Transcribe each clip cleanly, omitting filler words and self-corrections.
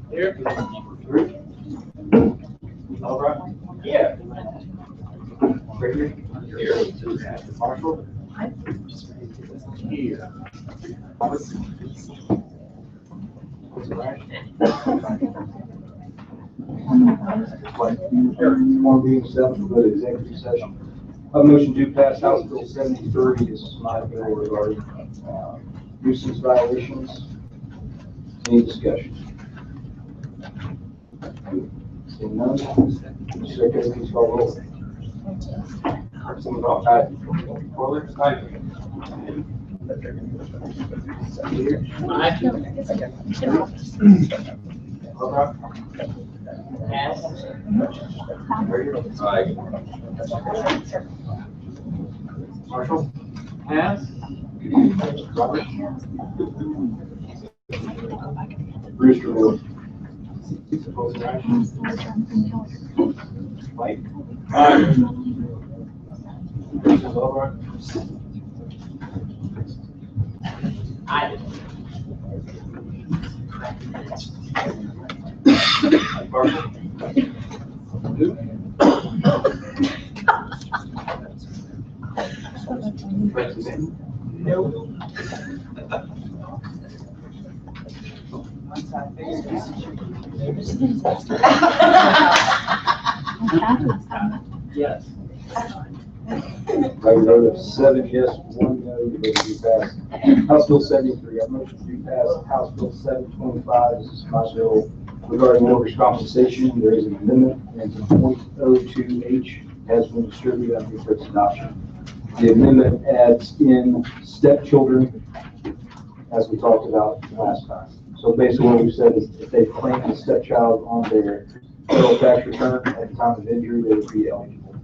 Here. Three. All right. Here. Gregory. Here. Marshall. Here. Thomas. Right. One being seven, go to executive session. A motion to pass House Bill 73. This is my bill regarding nuisance violations. Any discussion? Seeing none. Secretary, please call roll. Aye. Fuller. Aye. Aye. Marshall. Pass. Robert. Brewster vote. Opposing action. Mike. Aye. Over. Aye. Marshall. President. No. Yes. By a vote of 7 yes, 1 no, the bill be passed. House Bill 73, I motion to pass House Bill 725. This is my bill regarding workers' compensation. There is an amendment, and it's .02H has been distributed. I think for its adoption. The amendment adds in stepchildren, as we talked about last time. So basically what we said is if they claim a stepchild on their federal tax return at the time of injury, they would be eligible.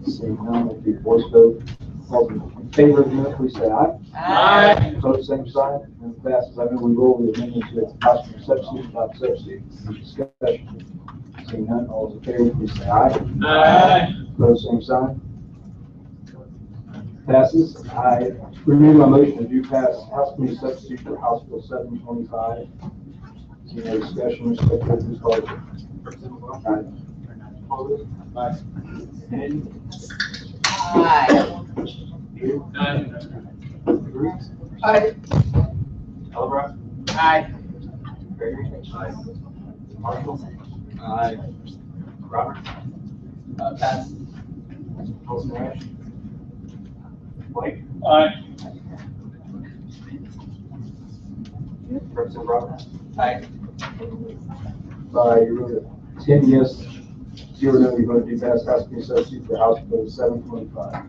Seeing none, will be voice vote. All in favor of the amendment, please say aye. Aye. Vote same sign. And it passes. I move we roll the amendment to its possible substitute, not substitute. Discussion. Seeing none, all those in favor, please say aye. Aye. Vote same sign. Passes. I renew my motion to do pass House Committee substitute for House Bill 725. Seeing no discussion, Secretary, please call it. Aye. Aye. Aye. Alvarez. Aye. Gregory. Aye. Marshall. Aye. Robert. Pass. Wilson Rash. Blake. Aye. Representative Robert. Aye. By your vote of 10 yes, 0 no, you voted to pass House Committee substitute for House Bill 725.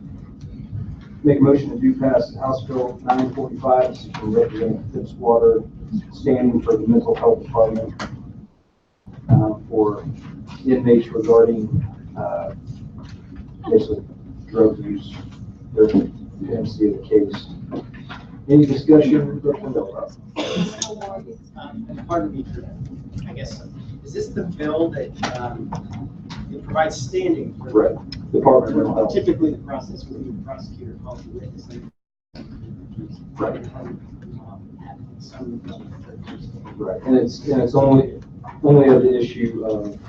Make a motion to do pass House Bill 945. This is from Representative Fitzwater, standing for the Mental Health Department for inmates regarding basically drug use during the pendency of the case. Any discussion? Pardon me for that. I guess, is this the bill that it provides standing for? Right. Department of Mental Health. Typically, the process would be the prosecutor calls the witness. Right. Some. Right. And it's only of the issue of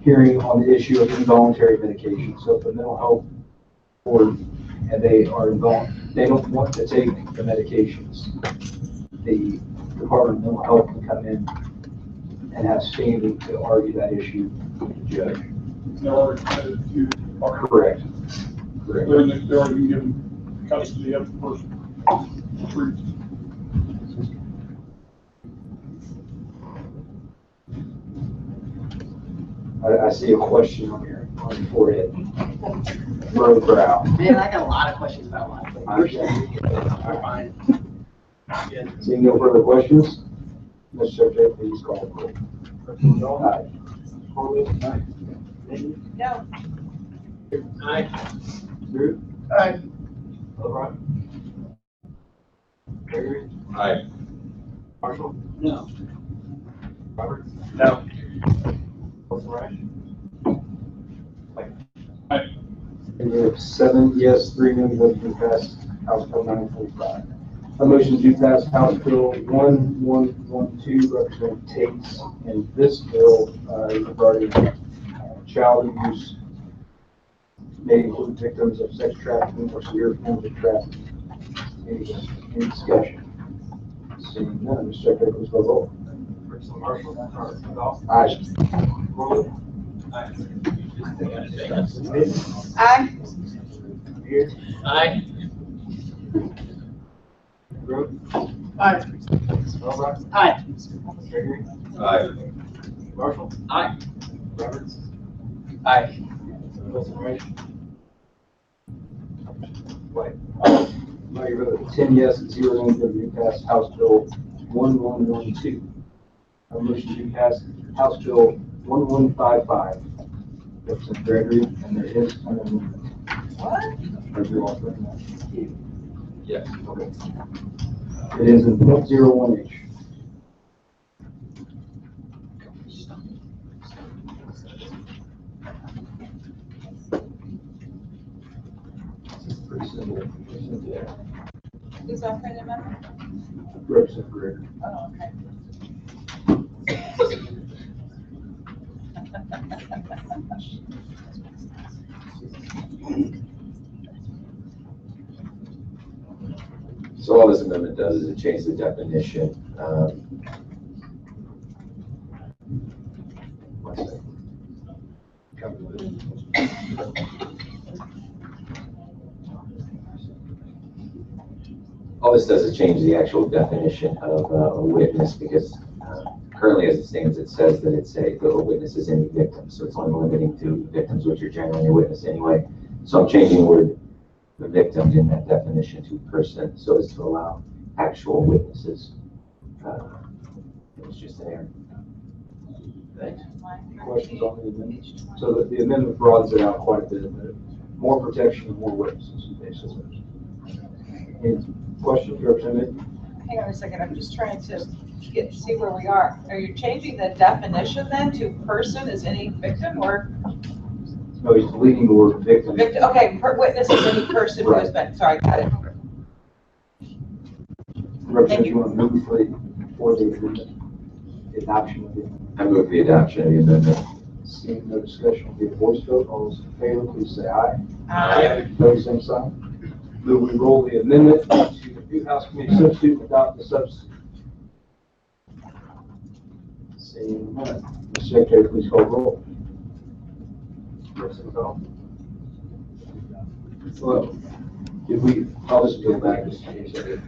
hearing on the issue of involuntary medication. So if the mental health board and they don't want to take the medications, the Department of Mental Health can come in and have standing to argue that issue with the judge. They're already committed to. Correct. Correct. They're already given custody of the person. I see a question on your forehead. Low brow. Man, I got a lot of questions about life. We're fine. Yeah. Seeing no further questions, Mr. Secretary, please call the roll. Aye. No. Aye. Drew? Aye. LeBron? Gregory? Aye. Marshall? No. Robert? No. Wilson Rash? Aye. And we have 7 yes, 3 no, votes to pass House Bill 945. A motion to pass House Bill 1112, Representative Tate's, and this bill regarding child abuse may include victims of sex trafficking or severe forms of trafficking. Any discussion? Seeing none, Mr. Secretary, please call roll. Marshall. Aye. Rowland. Aye. Aye. Here. Aye. Grove. Aye. Albright. Aye. Gregory. Aye. Marshall. Aye. Roberts. Aye. Wilson Reich. White. By your vote, 10 yes, 0 no, to pass House Bill 1112. A motion to pass House Bill 1155. Representative Gregory, and there is an amendment. What? Are you all for that? Yes. Okay. It is in .01H. Pretty simple. Who's offering the amendment? Representative Gregory. Oh, okay. So all this amendment does is it changes the definition. One second. All this does is change the actual definition of a witness, because currently as it stands, it says that a witness is any victim. So it's only limiting to victims, which are generally a witness anyway. So I'm changing the word the victim in that definition to person, so as to allow actual witnesses. It was just an error. Thanks. Questions on the amendment? So that the amendment broadens it out quite a bit, but more protection and more witnesses, basically. Any questions, Representative? Hang on a second, I'm just trying to see where we are. Are you changing the definition then to person as any victim or No, he's deleting the word victim. victim? Okay, witness is any person who has been, sorry, got it. Representative, you want to move for the amendment, the adoption of the amendment? I move the adoption of the amendment. Seeing no discussion, will be a voice vote. All those in favor, please say aye. Aye. Opposed, same sign. Move we roll the amendment to the new House Committee substitute and adopt the substitute. Seeing none. Mr. Secretary, please call roll. Well, if we, I'll just go back just in case I did.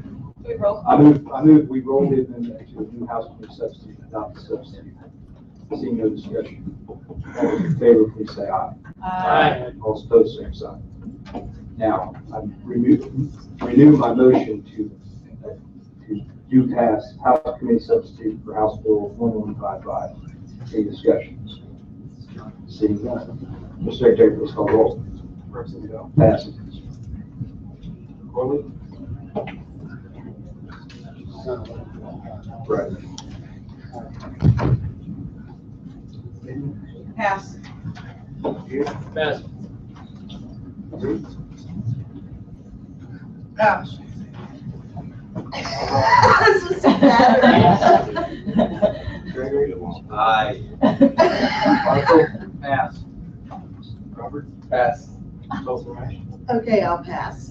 We roll. I move we roll the amendment to the new House Committee substitute and adopt the substitute. Seeing no discussion. All those in favor, please say aye. Aye. All opposed, same sign. Now, I renew my motion to do pass House Committee substitute for House Bill 1155. Any discussions? Seeing none. Mr. Secretary, please call roll. Pass. Corley? Right. Pass. Pass. Gosh. Gregory? Aye. Marshall? Pass. Robert? Pass. Wilson Reich? Okay, I'll pass.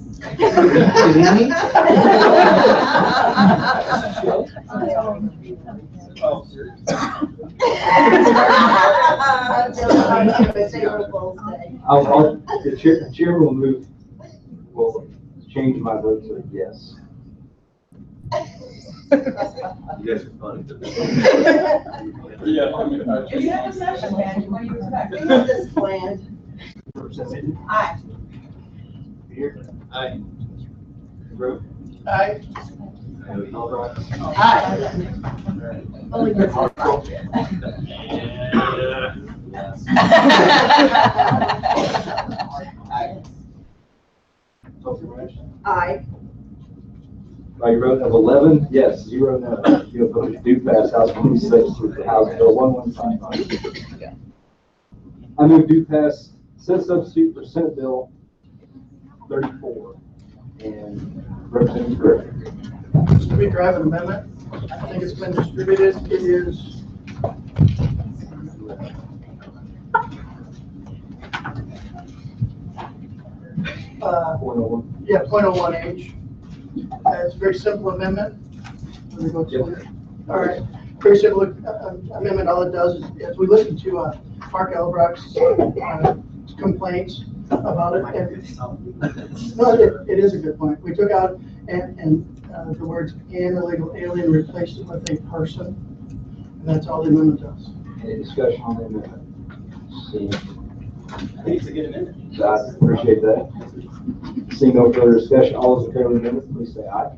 Oh, serious. The chair will change my vote to a yes. You guys are funny. Yeah. If you have a session, man, what do you expect? We have this planned. Representative Aye. Peter? Aye. Grove? Aye. Albright? Aye. Only good. Wilson Reich? Aye. By your vote of 11, yes, 0 no, you have voted to pass House Committee substitute for House Bill 1155. I move to pass Senate substitute for Senate Bill 34. And Representative Griffin. Mr. Speaker, I have an amendment. I think it's been distributed. It is yeah, 0.01H. It's a very simple amendment. Let me go to it. All right. Very simple amendment. All it does is, as we listen to Mark Elbrock's complaints about it. No, it is a good point. We took out and the words "an illegal alien" replaced it with "a person," and that's all the amendment does. Any discussion on the amendment? Seeing, I think it's a good amendment. I appreciate that. Seeing no further discussion, all those in favor of the amendment, please say aye.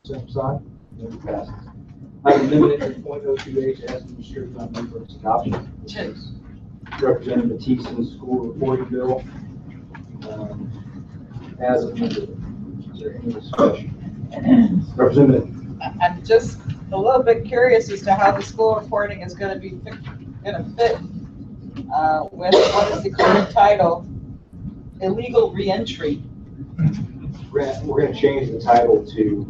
Same sign. Amendment passes. Item amendment 0.02H asking the district not move for its adoption. This is Representative Matison's school reporting bill. As amended. Is there any discussion? Representative. I'm just a little bit curious as to how the school reporting is going to be fit with what is the current title, illegal reentry. We're going to change the title to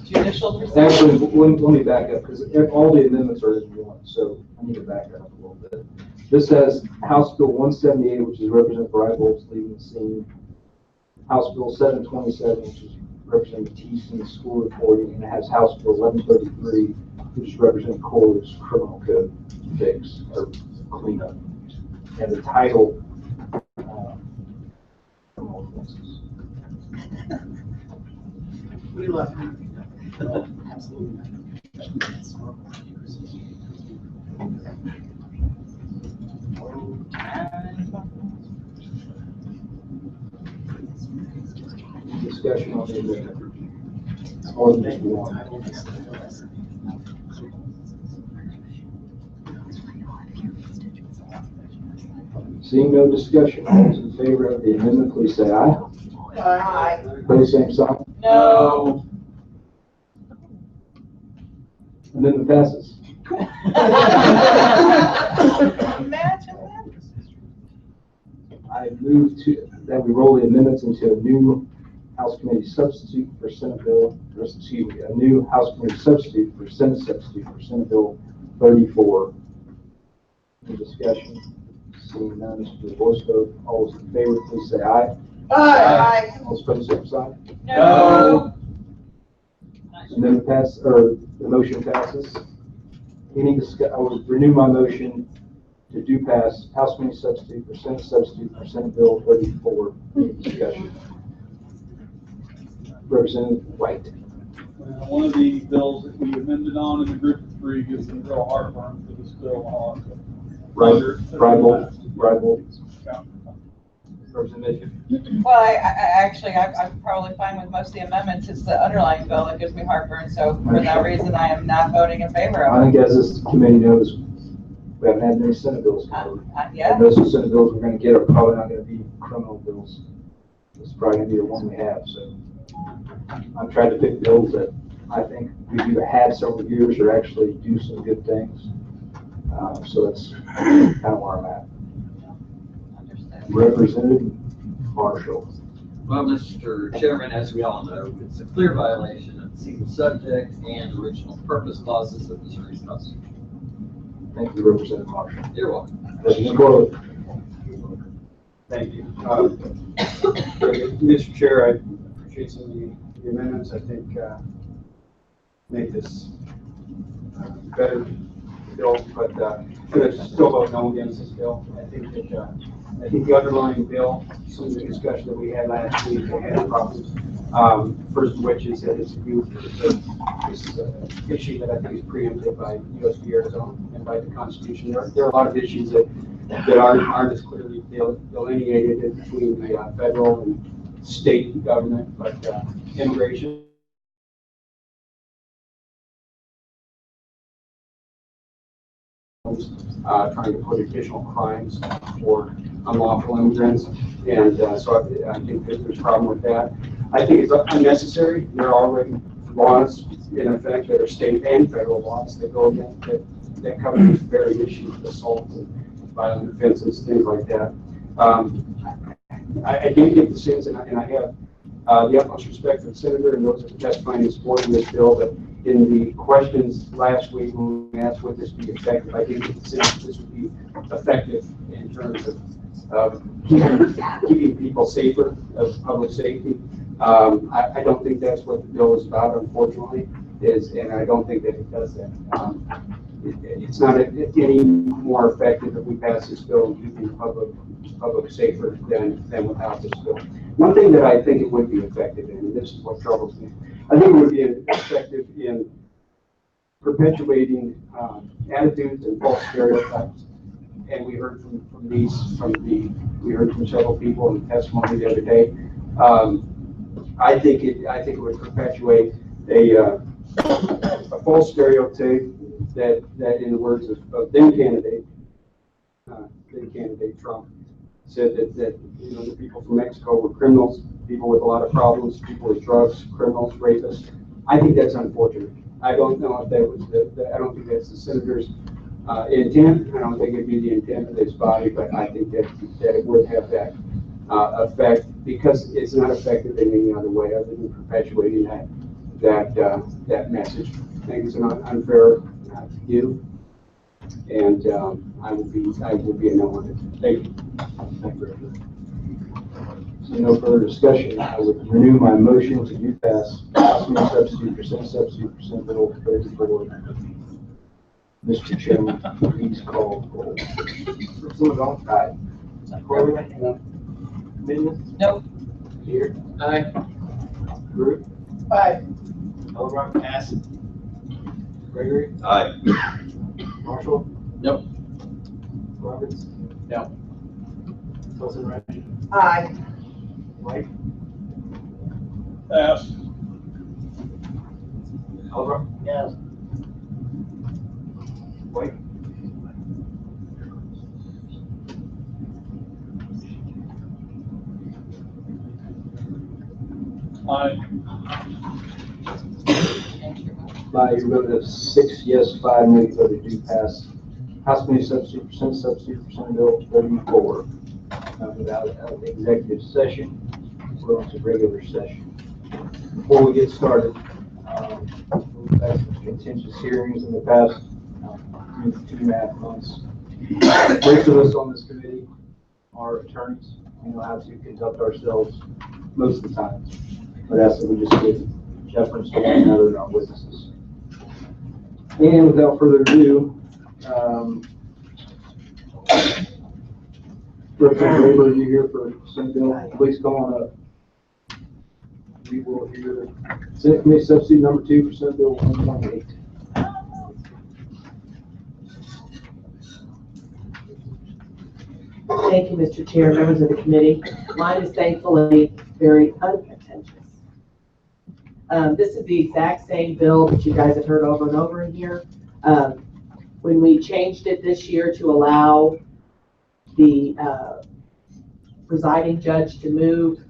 Judicial. actually, let me back up because all the amendments are in one, so I need to back that up a little bit. This has House Bill 178, which is Representative Breitholt's leaving the scene. House Bill 727, which is Representative Tison's school reporting, and it has House Bill 1133, which is Representative Kohler's criminal code fix or cleanup. And the title, criminal offenses. We left. Absolutely. Discussion on the amendment. It's more than just one. Seeing no discussion, all those in favor of the amendment, please say aye. Aye. Pose same sign. No. Amendment passes. Imagine that. I move to that we roll the amendments into a new House Committee substitute for Senate Bill, or excuse me, a new House Committee substitute for Senate Bill 34. Any discussion? Seeing none, this will be a voice vote. All those in favor, please say aye. Aye. All those opposed, same sign. No. Amendment pass, or the motion passes. Any I will renew my motion to do pass House Committee substitute for Senate Bill 34. Any discussion? Representative White. One of the bills that we amended on in the group of three gives me real heartburn for this bill. Rival. Representative. Well, I'm probably fine with most of the amendments. It's the underlying bill that gives me heartburn. So for that reason, I am not voting in favor I of it. think as this committee knows, we haven't had many Senate bills come out. Yeah. And those Senate bills we're going to get are probably not going to be criminal bills. It's probably going to be the one we have. So I'm trying to pick bills that I think we've either had several years or actually do some good things. So that's kind of where I'm at. Representative Marshall. Well, Mr. Chairman, as we all know, it's a clear violation of the single subject and original purpose clauses of Missouri's Constitution. Thank you, Representative Marshall. You're welcome. Representative Corley. Thank you. Mr. Chair, I appreciate some of the amendments. I think make this better bill, but I'm going to still vote no against this bill. I think the underlying bill, some of the discussion that we had last week, had problems. First of which is that it's an issue that I think is preempted by U.S. v. Arizona and by the Constitution. There are a lot of issues that aren't as clearly delineated between the federal and state government, but immigration. Trying to put additional crimes for unlawful immigrants, and so I think that there's a problem with that. I think it's unnecessary. There are already laws in effect that are state and federal laws that go against that cover these very issues, assault and violent offenses, things like that. I did get the sense, and I have the utmost respect for the senator and those that are testifying in support of this bill, but in the questions last week when we asked would this be effective, I did get the sense that this would be effective in terms of keeping people safer, of public safety. I don't think that's what the bill is about, unfortunately, and I don't think that it does that. It's not any more effective if we pass this bill and keeping the public safer than without this bill. One thing that I think it would be effective in, and this is what troubles me, I think it would be effective in perpetuating attitudes and false stereotypes. And we heard we heard from several people in testimony the other day. I think it would perpetuate a false stereotype that in the words of then candidate Trump said that the people from Mexico were criminals, people with a lot of problems, people with drugs, criminals, rapists. I think that's unfortunate. I don't know if that was I don't think that's the senator's intent. I don't think it'd be the intent of this body, but I think that it would have that effect because it's not effective in any other way other than perpetuating that message. I think it's an unfair view, and I would be a no on it. Thank you. Thank you. So no further discussion. I would renew my motion to do pass House Committee substitute bill 34. Mr. Chairman, please call roll. Aye. Nope. Here. Aye. Group. Aye. Elbrock. Pass. Gregory. Aye. Marshall. Nope. Roberts. No. Wilson Ranch. Aye. White. Pass. Elbrock. Yes. White. Aye. By your vote of 6 yes, 5 no, you voted to pass House Committee substitute bill 34. Without an executive session, we're on to regular session. Before we get started, we've had some contentious hearings in the past 2.5 months. Most of us on this committee are attorneys. We know how to conduct ourselves most of the time. But ask that we just give deference to one another and our witnesses. And without further ado, Representative Weber, you here for Senate bill? Please come on up. We will hear Senate Committee substitute number 2 for Senate Bill 128. Thank you, Mr. Chair, members of the committee. Mine is thankfully very unpretentious. This is the exact same bill that you guys have heard over and over in here. When we changed it this year to allow the presiding judge to move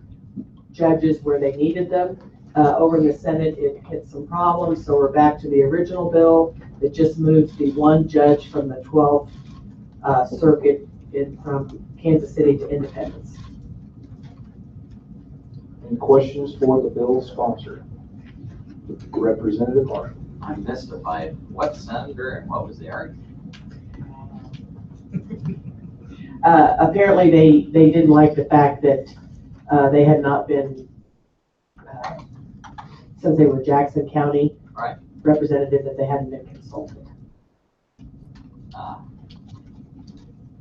judges where they needed them, over in the Senate, it hit some problems, so we're back to the original bill that just moves the one judge from the 12th circuit from Kansas City to Independence. Any questions for the bill sponsor? Representative Marshall. I'm mystified. What senator and what was the argument? Apparently they didn't like the fact that they had not been, since they were Jackson County Right. representative, that they hadn't been consulted.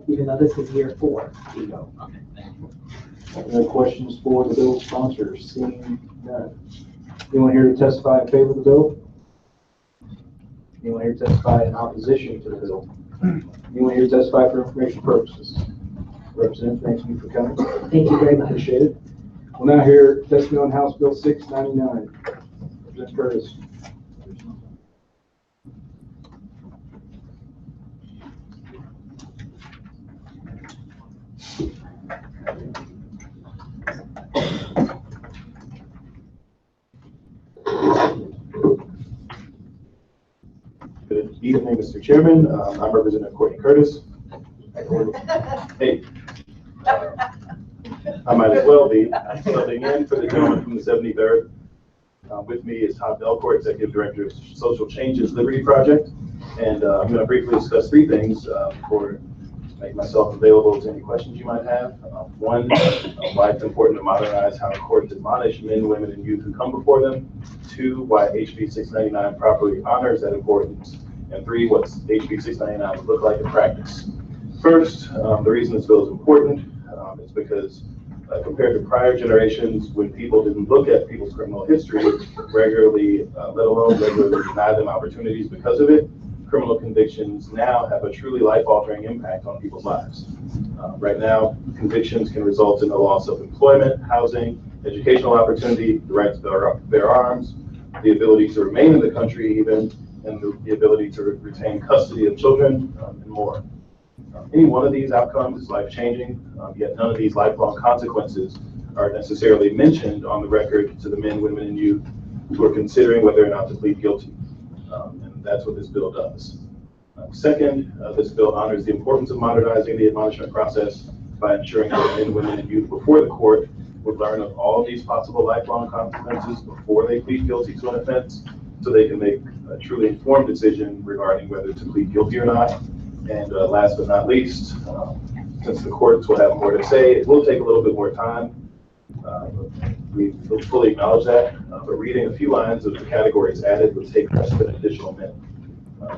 Even though this is year 4. Okay, thank you. No questions for the bill sponsor? Seeing none. Anyone here to testify in favor of the bill? Anyone here to testify in opposition to the bill? Anyone here to testify for information purposes? Representative, thank you for coming. Thank you very much. Appreciate it. We'll now hear testimony on House Bill 699. Representative Curtis. Good evening, Mr. Chairman. I'm Representative Courtney Curtis. Hey. I might as well be. I'm subbing in for the gentleman from the 73rd. With me is Todd Belcourt, Executive Director of Social Changes Liberty Project. And I'm going to briefly discuss three things before I make myself available to any questions you might have. One, why it's important to modernize how courts admonish men, women, and youth who come before them. Two, why HB 699 properly honors that importance. And three, what HB 699 would look like in practice. First, the reason this bill is important is because compared to prior generations, when people didn't look at people's criminal history regularly, let alone regularly deny them opportunities because of it, criminal convictions now have a truly life-altering impact on people's lives. Right now, convictions can result in the loss of employment, housing, educational opportunity, the right to bear arms, the ability to remain in the country even, and the ability to retain custody of children, and more. Any one of these outcomes is life-changing, yet none of these lifelong consequences are necessarily mentioned on the record to the men, women, and youth who are considering whether or not to plead guilty. And that's what this bill does. Second, this bill honors the importance of modernizing the admonishment process by ensuring that men, women, and youth before the court would learn of all of these possible lifelong consequences before they plead guilty to an offense, so they can make a truly informed decision regarding whether to plead guilty or not. And last but not least, since the courts will have more to say, it will take a little bit more time. We fully acknowledge that, but reading a few lines of the categories added would take less than an additional minute.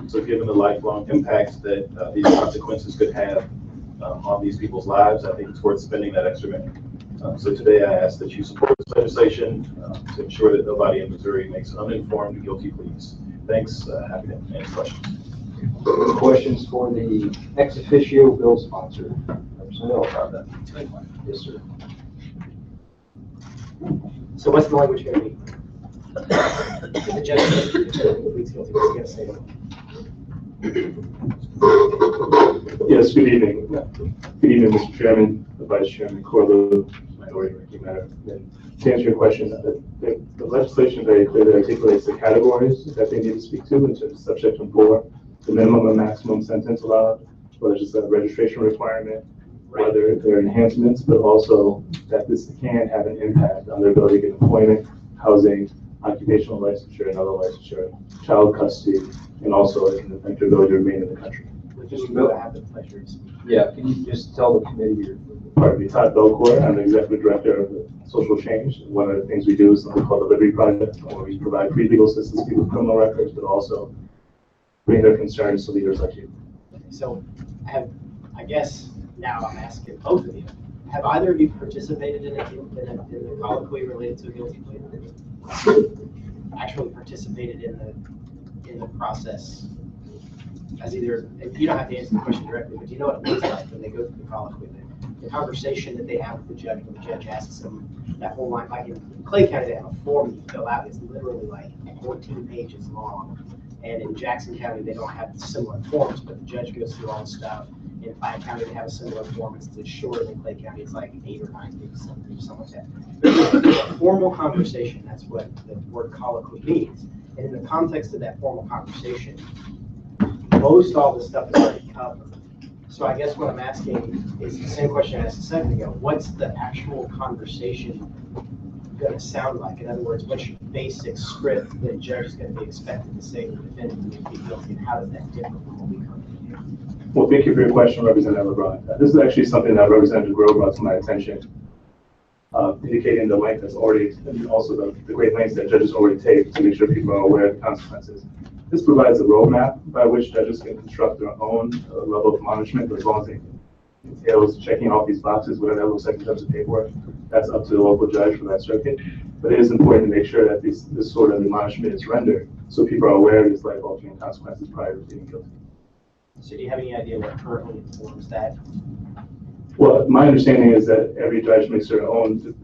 So given the lifelong impacts that these consequences could have on these people's lives, I think it's worth spending that extra minute. So today I ask that you support this legislation to ensure that nobody in Missouri makes uninformed guilty pleas. Thanks. Happy to answer questions. Questions for the ex officio bill sponsor? Representative Alcala. Yes, sir. So what's the language going to be? If the judge pleads guilty, what's he going to say? Yes, good evening. Good evening, Mr. Chairman, the Vice Chairman, Corlew, Minority Ranking Member. And to answer your question, the legislation very clearly articulates the categories that they need to speak to in terms of subsection 4, the minimum and maximum sentence allowed, whether it's a registration requirement, whether there are enhancements, but also that this can have an impact on their ability to get employment, housing, occupational licensure, and other licensure, child custody, and also in their ability to remain in the country. Just go have the pleasure to speak. Yeah, can you just tell the committee your Pardon me, Todd Belcourt. I'm the Executive Director of the Social Change. One of the things we do is something called the Liberty Project, where we provide free legal assistance to people with criminal records, but also bring their concerns to leaders like you. So I guess now I'm asking both of you, have either of you participated in a colloquy related to a guilty plea? Actually participated in the process as either, you don't have to answer the question directly, but you know what it looks like when they go through the colloquy, the conversation that they have with the judge when the judge asks them that whole line. Like in Clay County, they have a form you fill out. It's literally like 14 pages long. And in Jackson County, they don't have similar forms, but the judge goes through all the stuff. In Platte County, they have a similar form. It's shorter than Clay County. It's like 8 or 9 pages, something like that. A formal conversation, that's what the word colloquy means. And in the context of that formal conversation, most all the stuff is already covered. So I guess what I'm asking is the same question I asked a second ago. What's the actual conversation going to sound like? In other words, what's your basic script that a judge is going to be expected to say to the defendant who may be guilty, and how does that differ from what we currently do? Well, thank you for your question, Representative LeBron. This is actually something that Representative Grove brought to my attention, indicating the length that's already, and also the great lengths that judges already take to make sure people are aware of the consequences. This provides a roadmap by which judges can construct their own level of admonishment, as long as it entails checking off these boxes, whatever that looks like in terms of paperwork. That's up to the local judge for that circuit. But it is important to make sure that this sort of admonishment is rendered so people are aware of these life-altering consequences prior to being guilty. So do you have any idea what currently informs that? Well, my understanding is that every judge makes their own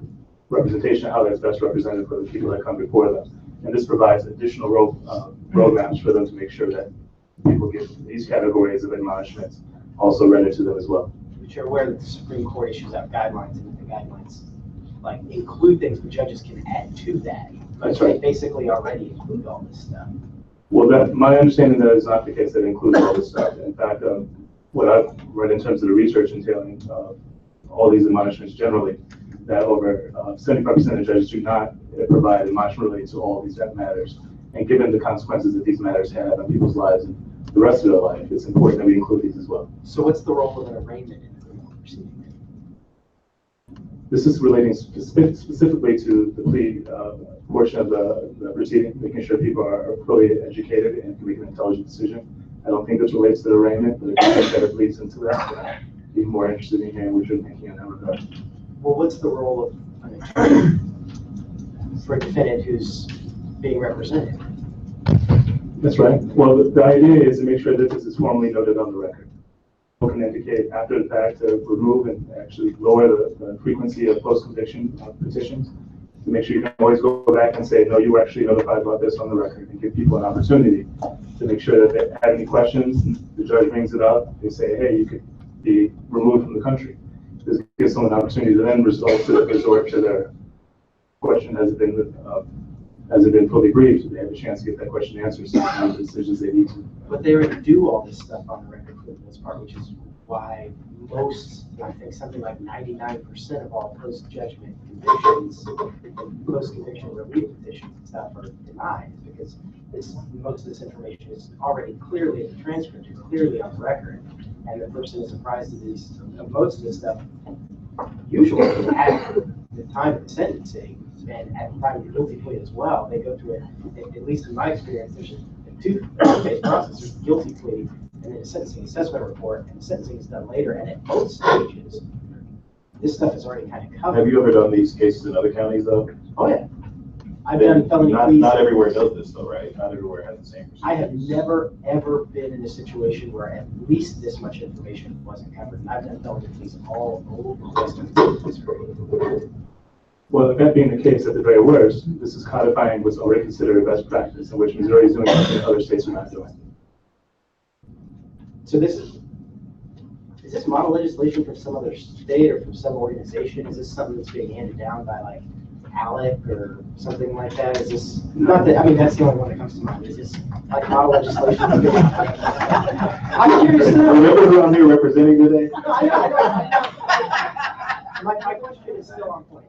representation of how that's best represented for the people that come before them. And this provides additional roadmaps for them to make sure that people get these categories of admonishments also rendered to them as well. But you're aware that the Supreme Court issues out guidelines, and the guidelines like include things, but judges can add to that. That's right. They basically already include all this stuff. Well, my understanding that is not the case. That includes all this stuff. In fact, what I've read in terms of the research entailing all these admonishments generally, that over 75% of judges do not provide admonishment related to all these matters. And given the consequences that these matters have on people's lives and the rest of their life, it's important that we include these as well. So what's the role of an arraignment in a criminal proceeding? This is relating specifically to the plea portion of the proceeding, making sure people are fully educated and can make an intelligent decision. I don't think this relates to the arraignment, but if it leads into that, I'd be more interested in hearing what you're thinking in that regard. Well, what's the role of an attorney for a defendant who's being represented? That's right. Well, the idea is to make sure that this is formally noted on the record. People can indicate after the fact to remove and actually lower the frequency of post-conviction petitions to make sure you can always go back and say, no, you were actually notified about this on the record, and give people an opportunity to make sure that they have any questions. The judge brings it up. They say, hey, you could be removed from the country. This gives someone an opportunity to then resort to their question. Has it been fully briefed? They have a chance to get that question answered, so they make the decisions they need to. But they already do all this stuff on the record for the most part, which is why most, I think something like 99% of all post-judgment convictions and post-conviction relief petitions and stuff are denied, because most of this information is already clearly in the transcript, and clearly on the record, and the person is apprised of most of this stuff usually at the time of the sentencing and at the time of the guilty plea as well. They go through it, at least in my experience, there's a two-phase process. There's the guilty plea and then a sentencing assessment report, and the sentencing is done later, and at both stages, this stuff is already kind of covered. Have you ever done these cases in other counties though? Oh, yeah. I've done felony pleas. Not everywhere does this though, right? Not everywhere has the same procedure. I have never, ever been in a situation where at least this much information wasn't covered. And I've done felony pleas all over Western District. Well, that being the case, at the very worst, this is codifying what's already considered a best practice, in which Missouri is doing something other states are not doing. So is this model legislation from some other state or from some organization? Is this something that's being handed down by like ALEC or something like that? Is this, not that, I mean, that's the only one that comes to mind. Is this like model legislation? I'm curious to know. Remember who I'm here representing today? No, I know. My question is still on point.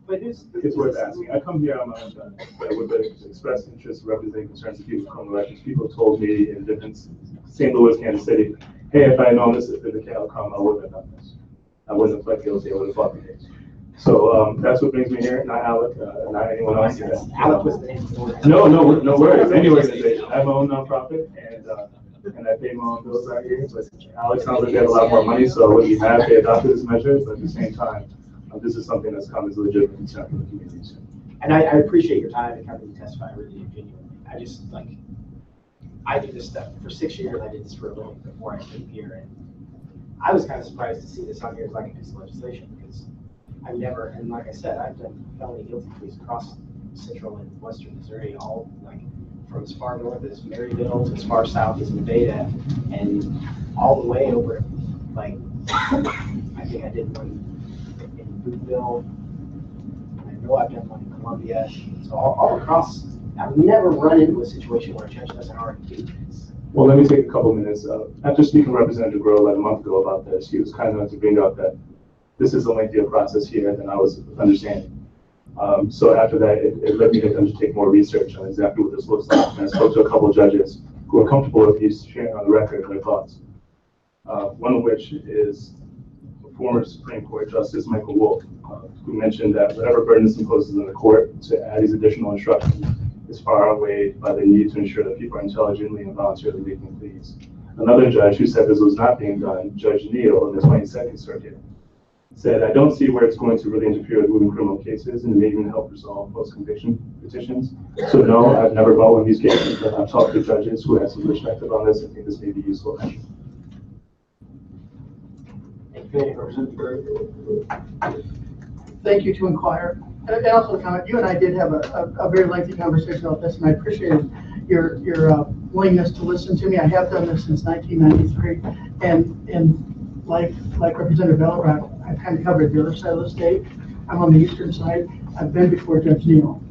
It's worth asking. I come here on my own time, but with the express interest representing concerns of people from criminal records. People have told me in different St. Louis, Kansas City, hey, if I had known this had been the outcome, I wouldn't have done this. I wouldn't have pled guilty. I would have fought the case. So that's what brings me here, not ALEC, not anyone else. ALEC was the name of the organization. No worries. Any organization. I have my own nonprofit, and I pay my own bills out here. But ALEC sounds like they have a lot more money, so I wouldn't be mad if they adopted this measure. But at the same time, this is something that's come as a legitimate concern for the community. And I appreciate your time and coming to testify, really genuinely. I just I do this stuff for 6 years. I did this for a living before I came here, and I was kind of surprised to see this on here as like a piece of legislation, because I've never, and like I said, I've done felony guilty pleas across central and western Missouri, all from as far north as Maryville to as far south as Nevada, and all the way over I think I did one in Boothville. I know I've done one in Columbia. So all across, I've never run into a situation where a judge doesn't already do this. Well, let me take a couple minutes. After speaking with Representative Grohl like a month ago about this, he was kind enough to bring up that this is a lengthier process here than I was understanding. So after that, it led me to undertake more research on exactly what this looks like. And I spoke to a couple of judges who are comfortable with these sharing on the record their thoughts. One of which is former Supreme Court Justice Michael Wolff, who mentioned that whatever burden this imposes on the court to add these additional instructions is far outweighed by the need to ensure that people are intelligently and voluntarily making pleas. Another judge who said this was not being done, Judge Neal in the 22nd Circuit, said, I don't see where it's going to really interfere with moving criminal cases and may even help resolve post-conviction petitions. So no, I've never brought one of these cases, but I've talked to judges who have some perspective on this. I think this may be useful. Thank you to Inquire. And also the comment, you and I did have a very lengthy conversation about this, and I appreciated your willingness to listen to me. I have done this since 1993, and like Representative Elrock, I've kind of covered the other side of the state. I'm on the eastern side. I've been before Judge Neal.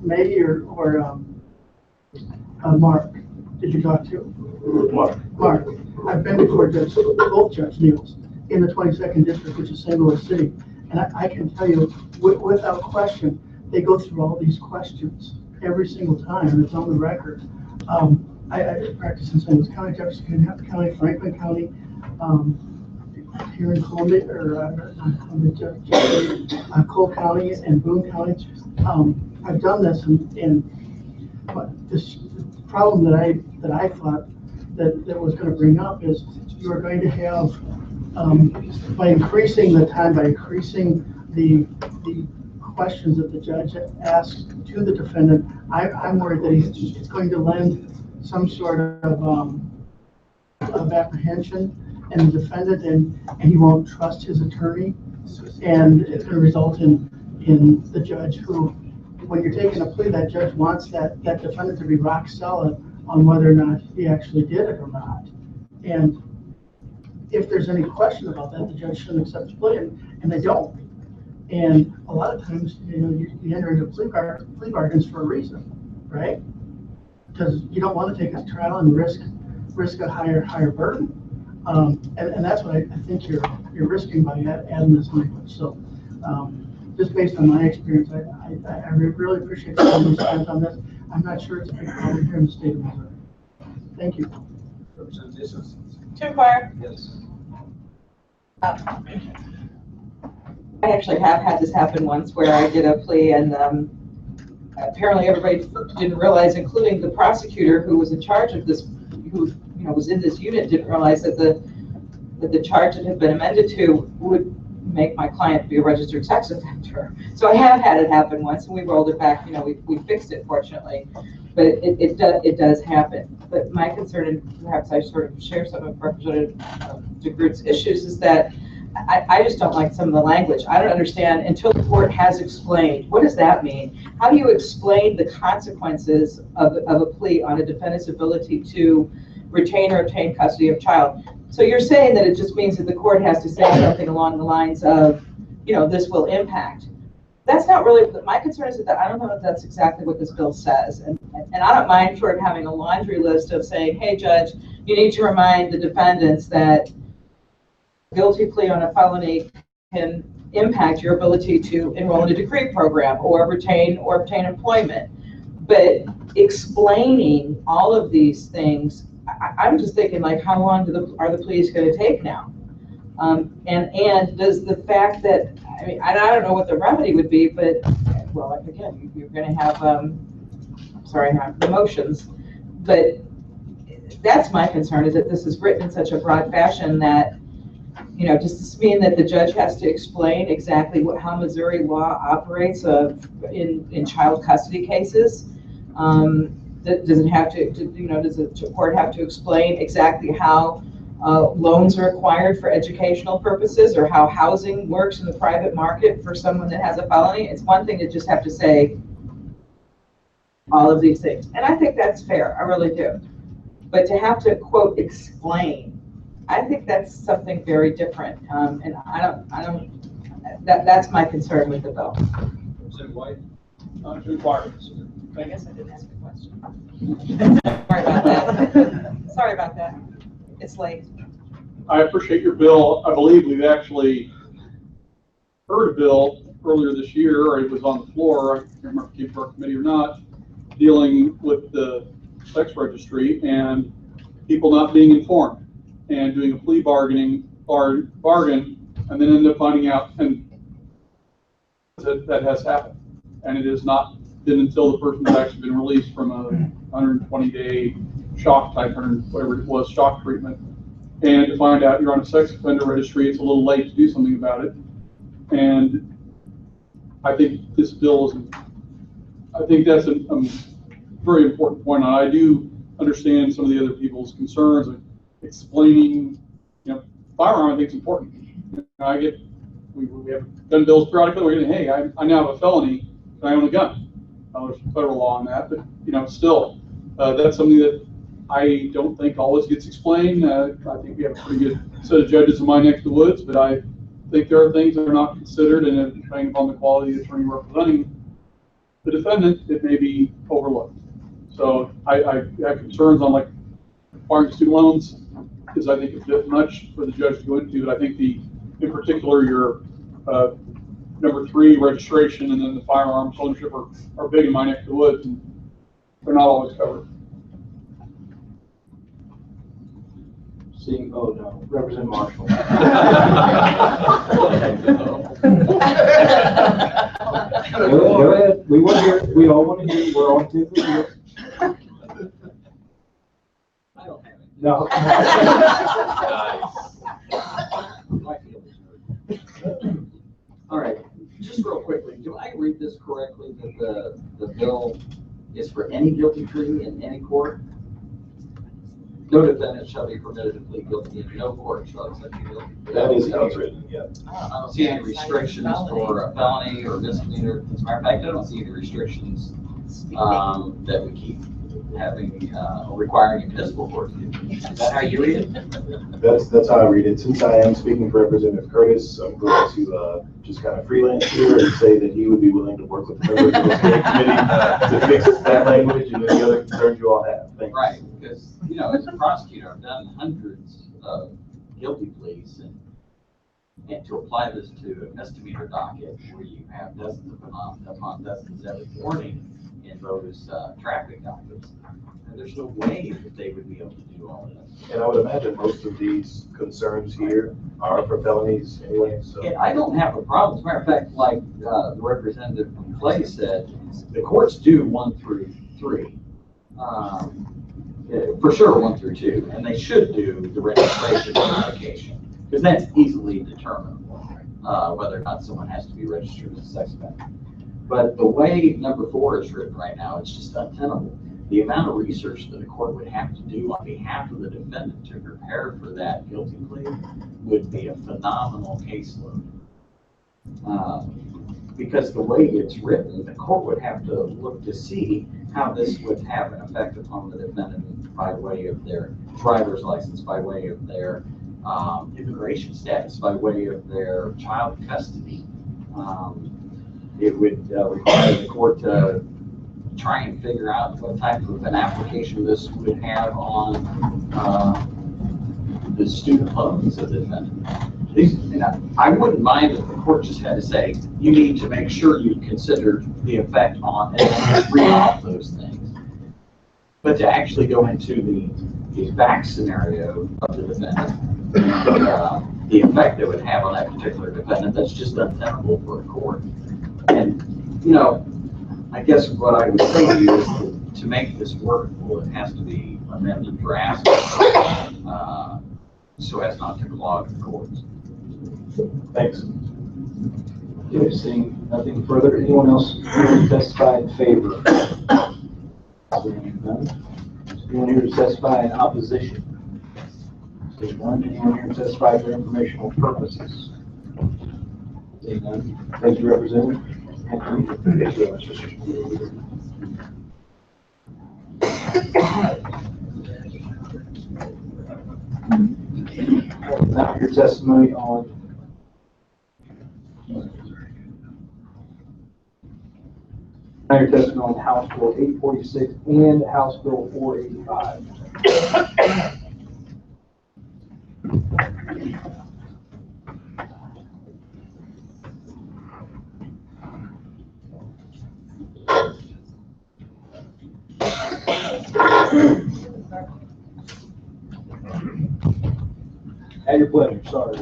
Maggie or Mark, did you talk to? Mark. I've been before both Judge Neals in the 22nd District, which is St. Louis City. And I can tell you, without question, they go through all these questions every single time, and it's on the record. I practice in St. Louis County, Jefferson County, Franklin County, here in Columbia, or not Columbia, Jefferson, Cole County and Boone County. I've done this, and this problem that I thought that was going to bring up is you are going to have, by increasing the time, by increasing the questions that the judge asks to the defendant, I'm worried that it's going to lend some sort of apprehension in the defendant, and he won't trust his attorney, and it's going to result in the judge who, when you're taking a plea, that judge wants that defendant to be rock solid on whether or not he actually did it or not. And if there's any question about that, the judge shouldn't accept the plea, and they don't. And a lot of times, you enter into plea bargains for a reason, right? Because you don't want to take a trial and risk a higher burden. And that's what I think you're risking by adding this language. So just based on my experience, I really appreciate the time you spent on this. I'm not sure it's a big problem here in the state of Missouri. Thank you. To inquire. Yes. I actually have had this happen once where I did a plea, and apparently everybody didn't realize, including the prosecutor who was in charge of this, who was in this unit, didn't realize that the charge that had been amended to would make my client be a registered sex offender. So I have had it happen once, and we rolled it back. We fixed it, fortunately, but it does happen. But my concern, and perhaps I sort of share some of Representative DeGroot's issues, is that I just don't like some of the language. I don't understand until the court has explained. What does that mean? How do you explain the consequences of a plea on a defendant's ability to retain or obtain custody of a child? So you're saying that it just means that the court has to say something along the lines of, this will impact. That's not really, my concern is that I don't know if that's exactly what this bill says. And I don't mind sort of having a laundry list of saying, hey, judge, you need to remind the defendants that guilty plea on a felony can impact your ability to enroll in a degree program or retain or obtain employment. But explaining all of these things, I'm just thinking, like, how long are the pleas going to take now? And does the fact that, I don't know what the remedy would be, but, well, again, you're going to have, the motions. But that's my concern, is that this is written in such a broad fashion that, does this mean that the judge has to explain exactly how Missouri law operates in child custody cases? Does it have to, does the court have to explain exactly how loans are acquired for educational purposes, or how housing works in the private market for someone that has a felony? It's one thing to just have to say all of these things. And I think that's fair, I really do. But to have to, quote, explain, I think that's something very different. And that's my concern with the bill. Representative White? To inquire. I guess I didn't ask a question. Sorry about that. Sorry about that. It's late. I appreciate your bill. I believe we've actually heard a bill earlier this year, or it was on the floor, I can't remember if it came to our committee or not, dealing with the sex registry and people not being informed and doing a plea bargain, and then end up finding out and that has happened. And it has not been until the person has actually been released from a 120-day shock type, or whatever it was, shock treatment, and to find out you're on a sex offender registry, it's a little late to do something about it. And I think this bill is, I think that's a very important point. And I do understand some of the other people's concerns of explaining, firearm I think is important. We have gun bills periodically, we're getting, hey, I now have a felony, and I own a gun. There's federal law on that, but still, that's something that I don't think always gets explained. I think we have a pretty good set of judges in my neck of the woods, but I think there are things that are not considered, and depending upon the quality of the attorney representing the defendant, it may be overlooked. So I have concerns on, like, acquiring student loans, because I think it's a bit much for the judge to go into. But I think in particular, your number 3, registration, and then the firearms ownership are big in my neck of the woods, and they're not always covered. Seeing, oh no, Representative Marshall. Go ahead, we want to hear, we all want to hear, we're on 2 minutes. I don't have it. No. All right, just real quickly, do I read this correctly, that the bill is for any guilty plea in any court? No defendant shall be permitted to plead guilty in no court shall accept a guilty. That is how it's written, yeah. I don't see any restrictions for a felony or misdemeanor. As a matter of fact, I don't see any restrictions that we keep having, requiring a municipal court to do. Is that how you read it? That's how I read it. Since I am speaking for Representative Curtis, I'm going to just kind of freelance here and say that he would be willing to work with the members of the state committee to fix that language and any other concerns you all have. Thanks. Right, because, you know, as a prosecutor, I've done hundreds of guilty pleas, and to apply this to a misdemeanor docket where you have dozens upon dozens every morning in those traffic dockets, and there's no way that they would be able to do all of this. And I would imagine most of these concerns here are for felonies anyway, so. And I don't have a problem. As a matter of fact, like the representative from Clay said, the courts do 1 through 3. For sure 1 through 2, and they should do the registration verification, because that's easily determinable, whether or not someone has to be registered as a sex offender. But the way number 4 is written right now, it's just untenable. The amount of research that a court would have to do on behalf of the defendant to prepare for that guilty plea would be a phenomenal caseload. Because the way it's written, the court would have to look to see how this would have an effect upon the defendant by way of their driver's license, by way of their immigration status, by way of their child custody. It would require the court to try and figure out what type of an application this would have on the student loans of the defendant. I wouldn't mind if the court just had to say, you need to make sure you consider the effect on, and just read off those things. But to actually go into the back scenario of the defendant, and, the effect it would have on that particular defendant, that's just untenable for a court. And, you know, I guess what I would say to you is that to make this workable, it has to be amended draft so as not to clog the courts. Thanks. Okay, seeing nothing further, anyone else here to testify in favor? Seeing none. Anyone here to testify in opposition? Seeing none. Anyone here to testify for informational purposes? Seeing none. Thank you, Representative. Thank you very much, Mr. Now your testimony on House Bill 846 and House Bill 485. At your pleasure, sorry.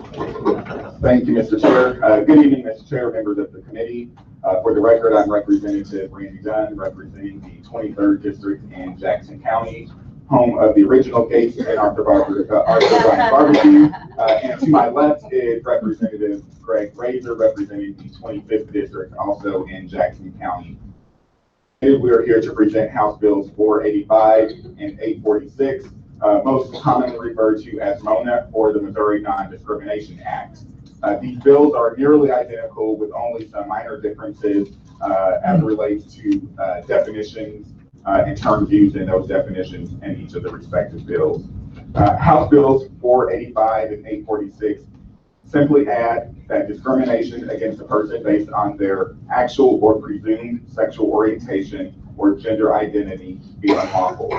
Thank you, Mr. Chair. Good evening, Mr. Chair, members of the committee. For the record, I'm Representative Randy Dunn, representing the 23rd District in Jackson County, home of the original case in Arthur Bryant Barbecue. And to my left is Representative Greg Razor, representing the 25th District, also in Jackson County. We are here to present House Bills 485 and 846. Most commonly referred to as MONA, or the Missouri Non-Discrimination Act. These bills are nearly identical with only some minor differences as it relates to definitions and terms used in those definitions in each of the respective bills. House Bills 485 and 846 simply add that discrimination against a person based on their actual or presumed sexual orientation or gender identity be unlawful.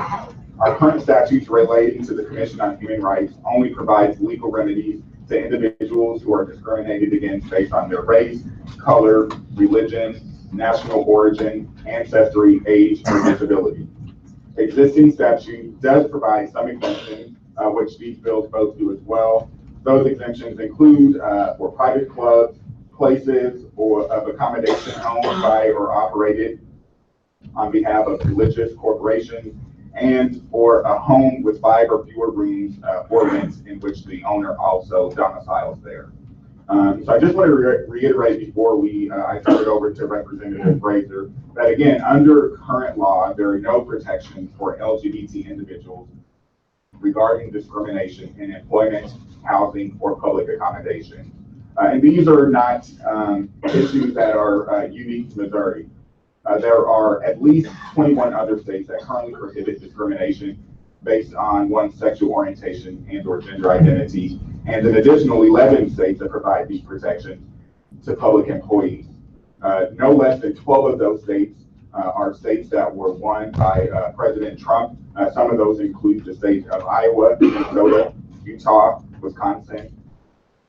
Our current statutes relating to the Commission on Human Rights only provides legal remedies to individuals who are discriminated against based on their race, color, religion, national origin, ancestry, age, or disability. Existing statute does provide some exemptions, which these bills both do as well. Those exemptions include for private clubs, places or of accommodation owned by or operated on behalf of religious corporations, and or a home with 5 or fewer rooms or rents in which the owner also domiciles there. So I just want to reiterate before I turn it over to Representative Fraser that again, under current law, there are no protections for LGBT individuals regarding discrimination in employment, housing, or public accommodation. And these are not issues that are unique to Missouri. There are at least 21 other states that currently prohibit discrimination based on one's sexual orientation and or gender identity, and an additional 11 states that provide these protections to public employees. No less than 12 of those states are states that were won by President Trump. Some of those include the states of Iowa, Minnesota, Utah, Wisconsin,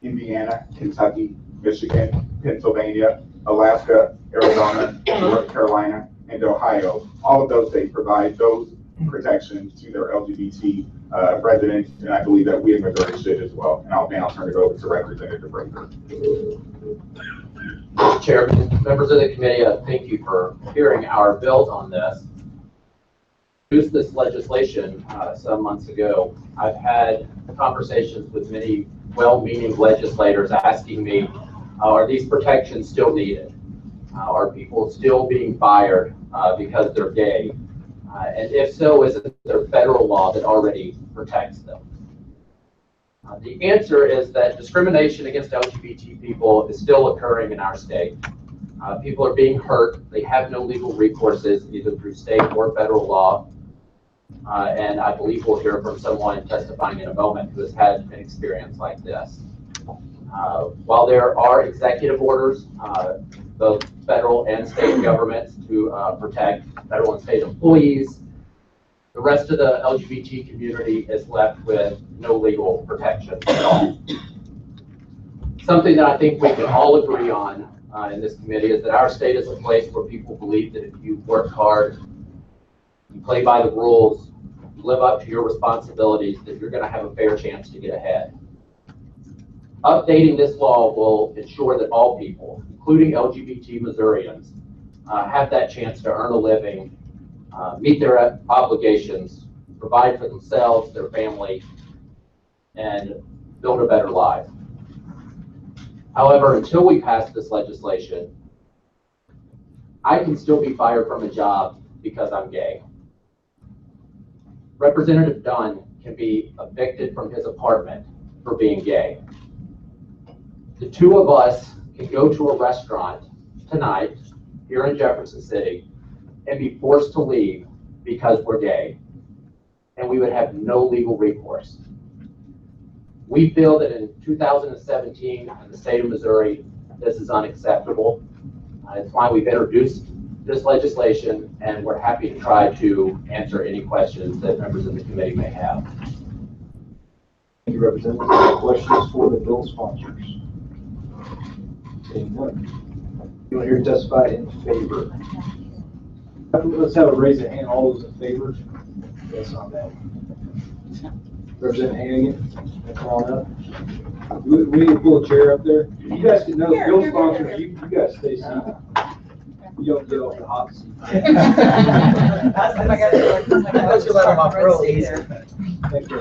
Indiana, Kentucky, Michigan, Pennsylvania, Alaska, Arizona, North Carolina, and Ohio. All of those states provide those protections to their LGBT residents, and I believe that we in Missouri should as well. And I'll now turn it over to Representative Fraser. Chairman, members of the committee, thank you for hearing our bills on this. Introduced this legislation some months ago. I've had conversations with many well-meaning legislators asking me, are these protections still needed? Are people still being fired because they're gay? And if so, isn't there federal law that already protects them? The answer is that discrimination against LGBT people is still occurring in our state. People are being hurt. They have no legal recourses, either through state or federal law. And I believe we'll hear from someone testifying in a moment who has had an experience like this. While there are executive orders, both federal and state governments to protect federal and state employees, the rest of the LGBT community is left with no legal protection at all. Something that I think we can all agree on in this committee is that our state is a place where people believe that if you work hard, you play by the rules, you live up to your responsibilities, that you're going to have a fair chance to get ahead. Updating this law will ensure that all people, including LGBT Missourians, have that chance to earn a living, meet their obligations, provide for themselves, their family, and build a better life. However, until we pass this legislation, I can still be fired from a job because I'm gay. Representative Dunn can be evicted from his apartment for being gay. The two of us can go to a restaurant tonight here in Jefferson City and be forced to leave because we're gay, and we would have no legal recourse. We feel that in 2017 in the state of Missouri, this is unacceptable. It's why we've introduced this legislation, and we're happy to try to answer any questions that members of the committee may have. Thank you, Representative. Questions for the bill sponsors? Seeing none. You want to hear testify in favor? Let's have a raise of hand. All those in favor? Yes on that. Representative Hannigan, come on up. We need to pull a chair up there. You guys can know, bill sponsors, you guys stay seated. You don't get off the hot seat. Thank you.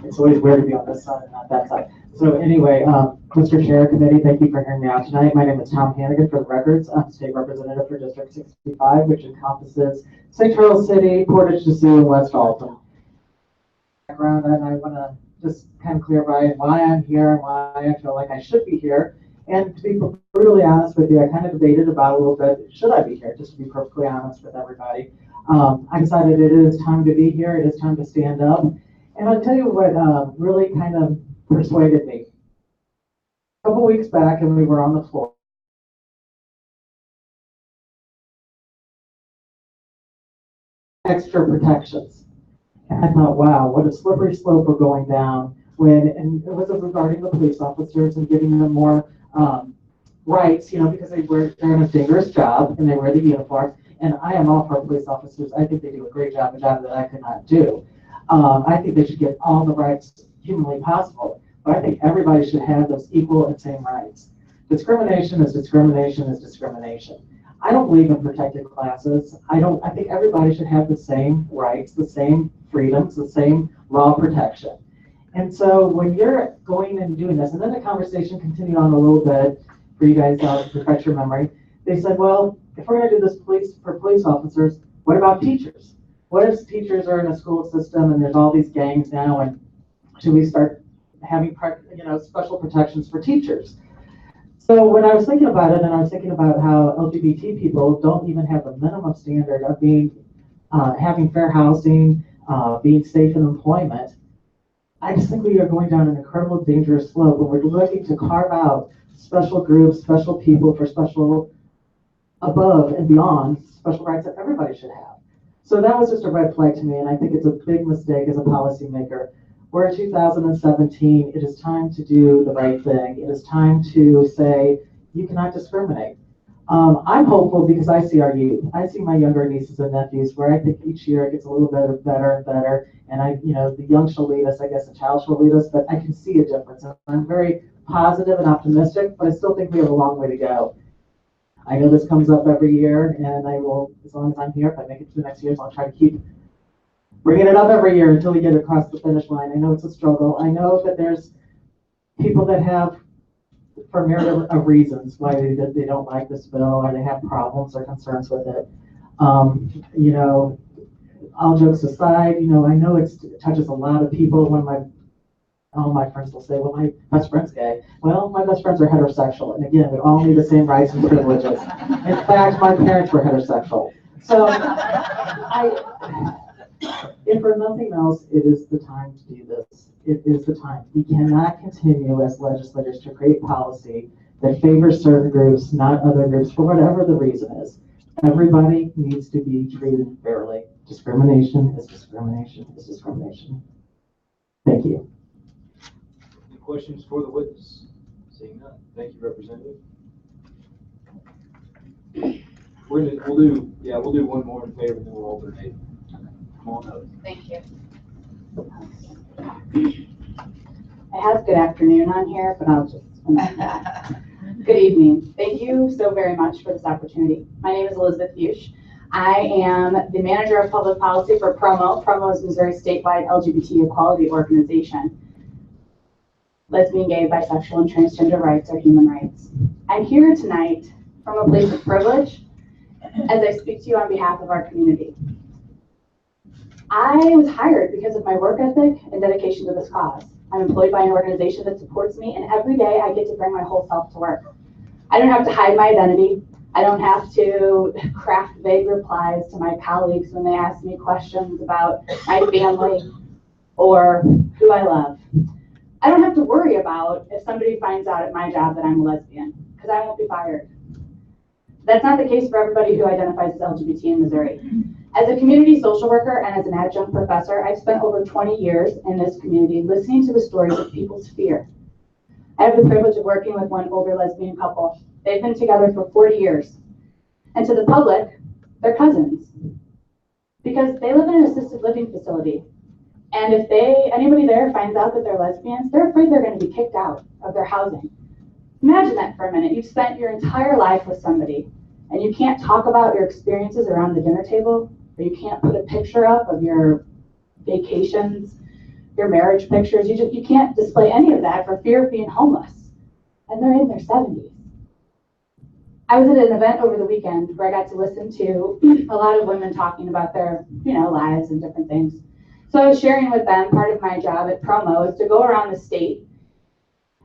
It's always weird to be on this side and not that side. So anyway, Mr. Chair, Committee, thank you for hearing me out tonight. My name is Tom Hannigan for the records. I'm State Representative for District 65, which encompasses St. Charles City, Portage de Sioux, and West Alton. Background, and I want to just kind of clarify why I'm here and why I feel like I should be here. And to be brutally honest with you, I kind of debated about a little bit, should I be here, just to be perfectly honest with everybody. I decided it is time to be here, it is time to stand up. And I'll tell you what really kind of persuaded me. A couple weeks back, and we were on the floor. extra protections. And I thought, wow, what a slippery slope we're going down and it was regarding the police officers and giving them more rights, because they're in a dangerous job and they wear the uniform. And I am all for police officers. I think they do a great job, a job that I could not do. I think they should get all the rights humanly possible, but I think everybody should have those equal and same rights. Discrimination is discrimination is discrimination. I don't believe in protected classes. I think everybody should have the same rights, the same freedoms, the same law protection. And so when you're going and doing this, and then the conversation continued on a little bit for you guys to refresh your memory, they said, well, if we're going to do this for police officers, what about teachers? What if teachers are in a school system and there's all these gangs now, and should we start having special protections for teachers? So when I was thinking about it, and I was thinking about how LGBT people don't even have the minimum standard of having fair housing, being safe in employment, I just think we are going down an incredible dangerous slope when we're looking to carve out special groups, special people for special above and beyond special rights that everybody should have. So that was just a red flag to me, and I think it's a big mistake as a policymaker. We're in 2017. It is time to do the right thing. It is time to say you cannot discriminate. I'm hopeful because I see our youth. I see my younger nieces and nephews where I think each year it gets a little bit better and better. And the young shall lead us, I guess the child shall lead us, but I can see a difference. And I'm very positive and optimistic, but I still think we have a long way to go. I know this comes up every year, and I will, as long as I'm here, if I make it to the next years, I'll try to keep bringing it up every year until we get across the finish line. I know it's a struggle. I know that there's people that have, for myriad of reasons, why they don't like this bill, or they have problems or concerns with it. All jokes aside, I know it touches a lot of people. All my friends will say, well, my best friend's gay. Well, my best friends are heterosexual. And again, we all need the same rights and privileges. In fact, my parents were heterosexual. So if for nothing else, it is the time to do this. It is the time. We cannot continue as legislators to create policy that favors certain groups, not other groups, for whatever the reason is. Everybody needs to be treated fairly. Discrimination is discrimination is discrimination. Thank you. Any questions for the witness? Seeing none. Thank you, Representative. We'll do one more in favor, and then we'll alternate. Come on up. Thank you. I have good afternoon on here, but I'll just. Good evening. Thank you so very much for this opportunity. My name is Elizabeth Fuchs. I am the manager of public policy for PROMO. PROMO is Missouri statewide LGBT equality organization. Lesbian, gay, bisexual, and transgender rights are human rights. I'm here tonight from a place of privilege as I speak to you on behalf of our community. I was hired because of my work ethic and dedication to this cause. I'm employed by an organization that supports me, and every day I get to bring my whole self to work. I don't have to hide my identity. I don't have to craft vague replies to my colleagues when they ask me questions about my family or who I love. I don't have to worry about if somebody finds out at my job that I'm a lesbian, because I won't be fired. That's not the case for everybody who identifies as LGBT in Missouri. As a community social worker and as an adjunct professor, I've spent over 20 years in this community listening to the stories of people's fear. I have the privilege of working with one older lesbian couple. They've been together for 40 years. And to the public, they're cousins. Because they live in an assisted living facility. And if anybody there finds out that they're lesbians, they're afraid they're going to be kicked out of their housing. Imagine that for a minute. You've spent your entire life with somebody, and you can't talk about your experiences around the dinner table, or you can't put a picture up of your vacations, your marriage pictures. You can't display any of that for fear of being homeless. And they're in their 70s. I was at an event over the weekend where I got to listen to a lot of women talking about their, lives and different things. So I was sharing with them, part of my job at PROMO is to go around the state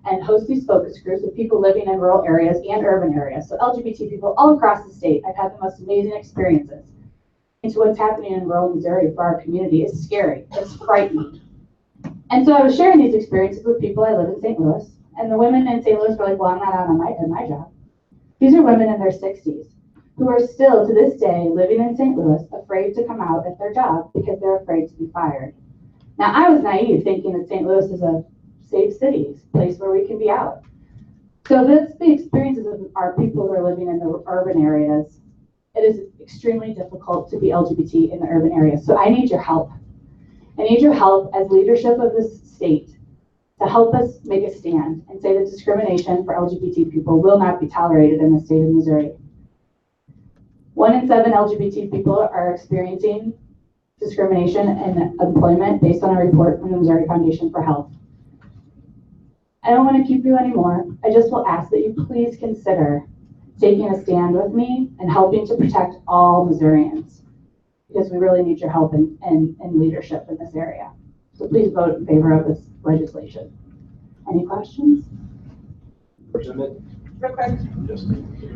and host these focus groups with people living in rural areas and urban areas. So LGBT people all across the state. I've had the most amazing experiences. Into what's happening in rural Missouri for our community is scary. It's frightening. And so I was sharing these experiences with people. I live in St. Louis, and the women in St. Louis were like, well, I'm not out on my job. These are women in their 60s who are still to this day living in St. Louis, afraid to come out at their job because they're afraid to be fired. Now, I was naive thinking that St. Louis is a safe city, a place where we can be out. So that's the experiences of our people who are living in the urban areas. It is extremely difficult to be LGBT in the urban areas. So I need your help. I need your help as leadership of this state to help us make a stand and say that discrimination for LGBT people will not be tolerated in the state of Missouri. 1 in 7 LGBT people are experiencing discrimination in employment based on a report from the Missouri Foundation for Health. I don't want to keep you anymore. I just will ask that you please consider taking a stand with me and helping to protect all Missourians, because we really need your help and leadership in this area. So please vote in favor of this legislation. Any questions? Representative? Real quick, Yes.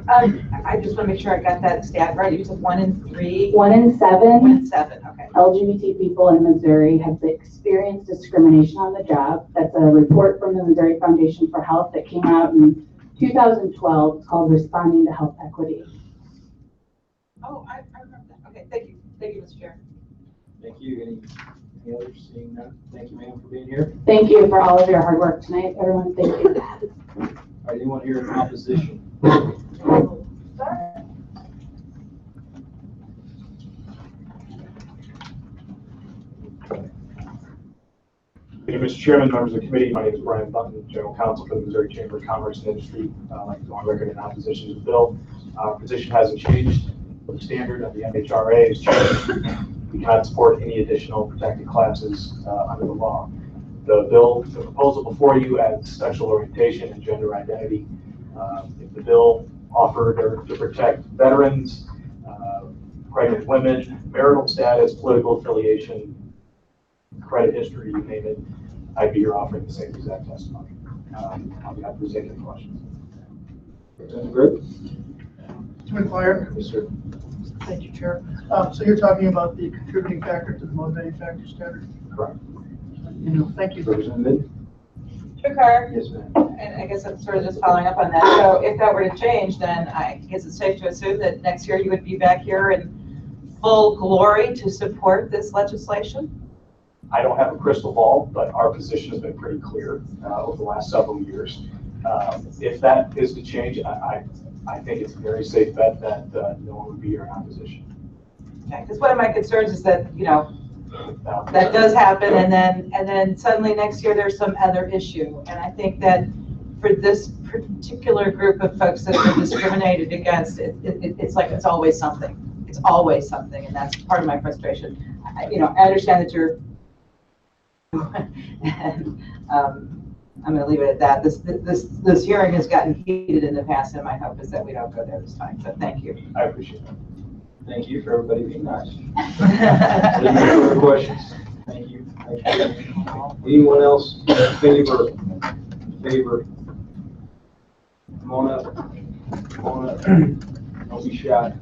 I just want to make sure I got that stat right. You said 1 in 3? 1 in 7. 1 in 7, okay. LGBT people in Missouri have experienced discrimination on the job. That's a report from the Missouri Foundation for Health that came out in 2012. It's called Responding to Health Equity. Oh, I remember that. Okay, thank you. Thank you, Mr. Chair. Thank you. Any others? Seeing none? Thank you, ma'am, for being here. Thank you for all of your hard work tonight, everyone. Thank you. All right, anyone here in opposition? Thank you, Mr. Chairman, members of the committee. My name is Brian Button, General Counsel for the Missouri Chamber of Commerce and Industry. I'd like to go on record in opposition to the bill. Our position hasn't changed. The standard of the MHRA has changed. We cannot support any additional protected classes under the law. The proposal before you adds sexual orientation and gender identity. If the bill offered to protect veterans, pregnant women, marital status, political affiliation, credit history, you name it, I'd be here offering the same exact testimony. I'll be happy to take any questions. Representative Group? To inquire. Yes, sir. Thank you, Chair. So you're talking about the contributing factor to the motivating factor standard? Correct. Thank you. Representative? Trukar, Yes, ma'am. and I guess I'm sort of just following up on that. So if that were to change, then I guess it's safe to assume that next year you would be back here in full glory to support this legislation? I don't have a crystal ball, but our position has been pretty clear over the last several years. If that is to change, I think it's a very safe bet that no one would be here in opposition. Okay, because one of my concerns is that, that does happen, and then suddenly next year there's some other issue. And I think that for this particular group of folks that have been discriminated against, it's like it's always something. It's always something, and that's part of my frustration. I understand that you're, and I'm going to leave it at that. This hearing has gotten heated in the past, and my hope is that we don't go there this time. So thank you. I appreciate that. Thank you for everybody being nice. Any further questions? Thank you. Thank you. Anyone else in favor? Come on up. Come on up. Don't be shy.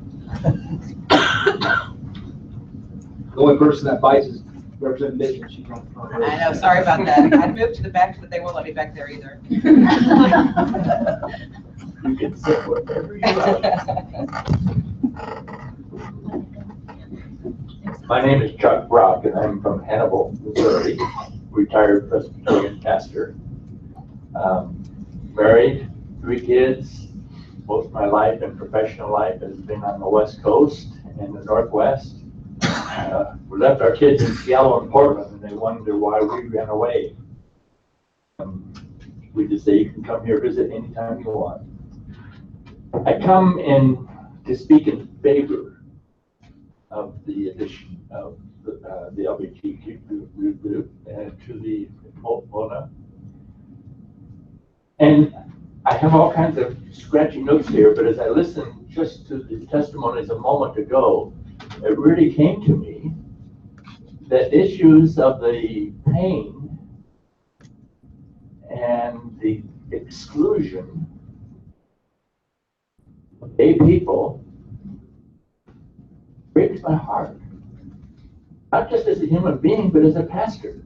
The only person that bites is Representative Mitchell. She's on the front row. I know, sorry about that. I'd moved to the back, but they won't let me back there either. You can sit wherever you like. My name is Chuck Brock, and I'm from Hannibal, Missouri, retired Presbyterian pastor. Married, 3 kids. Most of my life and professional life has been on the West Coast and the Northwest. We left our kids in Seattle and Portland, and they wonder why we ran away. We just say, you can come here, visit anytime you want. I come in to speak in favor of the addition of the LGBTQ group to the MONA. And I have all kinds of scratchy notes here, but as I listened just to the testimonies a moment ago, it really came to me that issues of the pain and the exclusion of gay people breaks my heart. Not just as a human being, but as a pastor.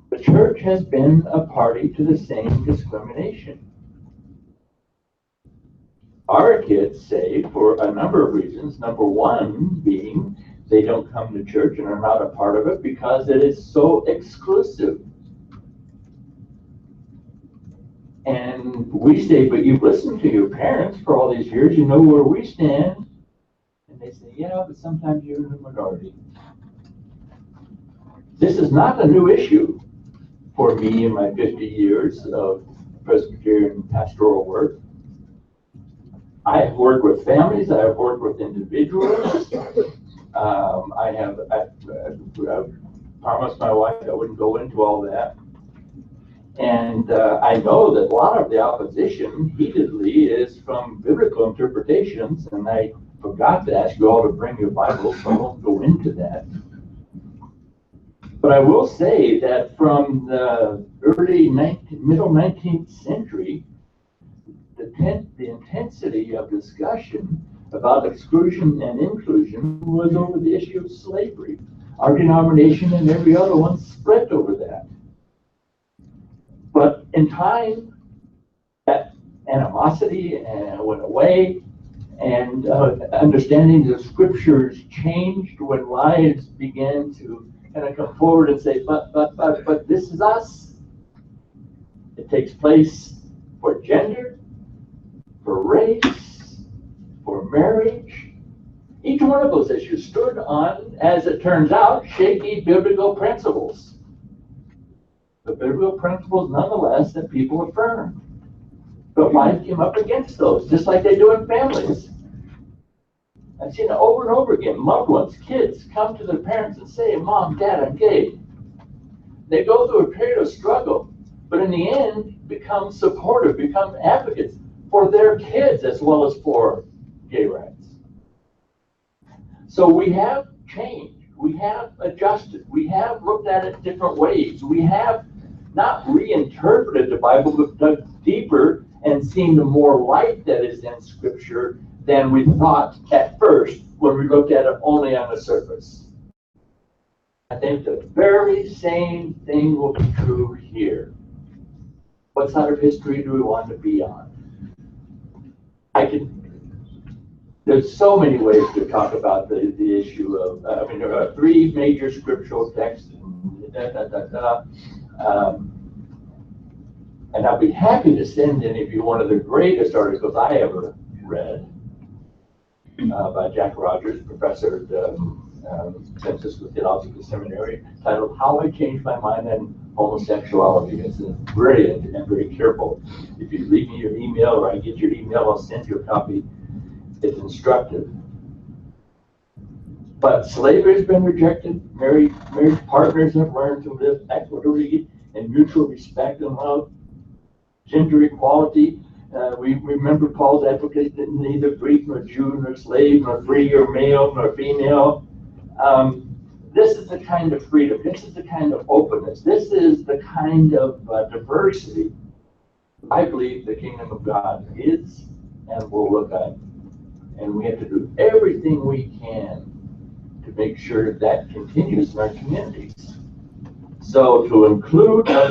The church has been a party to the same discrimination. our kids say for a number of reasons. Number one being they don't come to church and are not a part of it because it is so exclusive. And we say, but you've listened to your parents for all these years, you know where we stand. And they say, yeah, but sometimes you're in the minority. This is not a new issue for me in my 50 years of Presbyterian pastoral work. I have worked with families, I have worked with individuals. I promised my wife I wouldn't go into all that. And I know that a lot of the opposition heatedly is from biblical interpretations, and I forgot to ask you all to bring your Bible, so I won't go into that. But I will say that from the middle 19th century, the intensity of discussion about exclusion and inclusion was over the issue of slavery. Our denomination and every other one split over that. But in time, that animosity went away, and understanding the scriptures changed when lives began to kind of come forward and say, but this is us. It takes place for gender, for race, for marriage. Each one of those issues stood on, as it turns out, shaky biblical principles. The biblical principles, nonetheless, that people affirm. But life came up against those, just like they do in families. I've seen it over and over again. Loved ones, kids, come to their parents and say, Mom, Dad, I'm gay. They go through a period of struggle, but in the end, become supportive, become advocates for their kids as well as for gay rights. So we have changed. We have adjusted. We have looked at it different ways. We have not reinterpreted the Bible, but dug deeper and seen the more light that is in Scripture than we thought at first when we looked at it only on the surface. I think the very same thing will be true here. What side of history do we want to be on? There's so many ways to talk about the issue of, there are three major scriptural texts, and I'll be happy to send any of you one of the greatest articles I ever read by Jack Rogers, professor at Census with Theological Seminary, titled How I Changed My Mind on Homosexuality. It's brilliant and very careful. If you leave me your email or I get your email, I'll send you a copy. It's instructive. But slavery has been rejected. Married partners have learned to live equitably in mutual respect and love. Gender equality. We remember Paul's advocate that neither Greek nor Jew nor slave nor free or male nor female. This is the kind of freedom. This is the kind of openness. This is the kind of diversity I believe the kingdom of God is and will look at. And we have to do everything we can to make sure that continues in our communities. So to include, I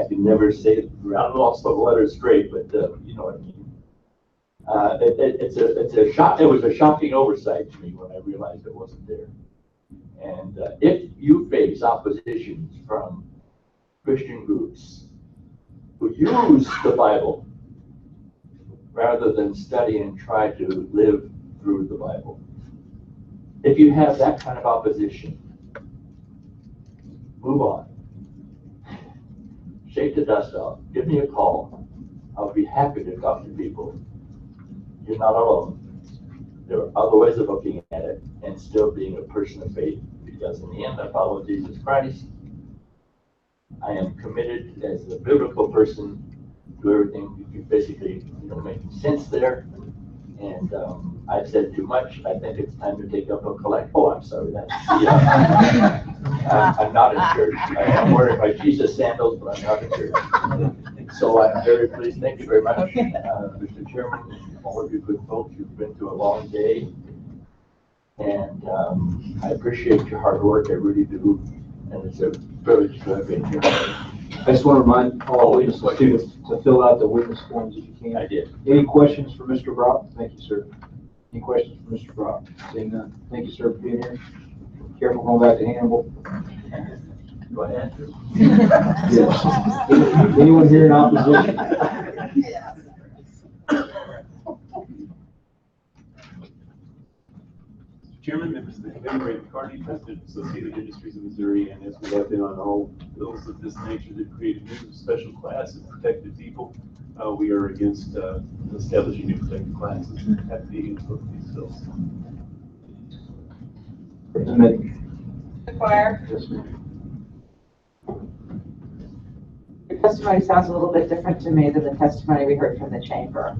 can never say it, I lost the letter straight, but you know what I mean. It was a shocking oversight to me when I realized it wasn't there. And if you face oppositions from Christian groups who use the Bible rather than study and try to live through the Bible, if you have that kind of opposition, move on. Shake the dust off. Give me a call. I'll be happy to talk to people. You're not alone. There are other ways of looking at it and still being a person of faith, because in the end, I follow Jesus Christ. I am committed as a biblical person to everything. You basically, making sense there. And I've said too much. I think it's time to take up a collect. Oh, I'm sorry. I'm not in church. I'm wearing my Jesus sandals, but I'm not in church. So I'm very pleased. Thank you very much, Mr. Chairman, all of you good folks. You've been through a long day. And I appreciate your hard work. I really do. And it's a privilege to have been here. I just want to remind all witnesses to fill out the witness forms if you can. I did. Any questions for Mr. Brock? Thank you, sir. Any questions for Mr. Brock? Seeing none. Thank you, sir, for being here. Careful going back to Hannibal. Go ahead. Yes. Anyone here in opposition? Chairman, members of the committee, Ray McCarty, President of Associated Industries of Missouri, and as we have been on all bills of this nature that create a new special class of protected people, we are against establishing new protected classes at the both of these bills. Choir. Yes, ma'am. Your testimony sounds a little bit different to me than the testimony we heard from the chamber.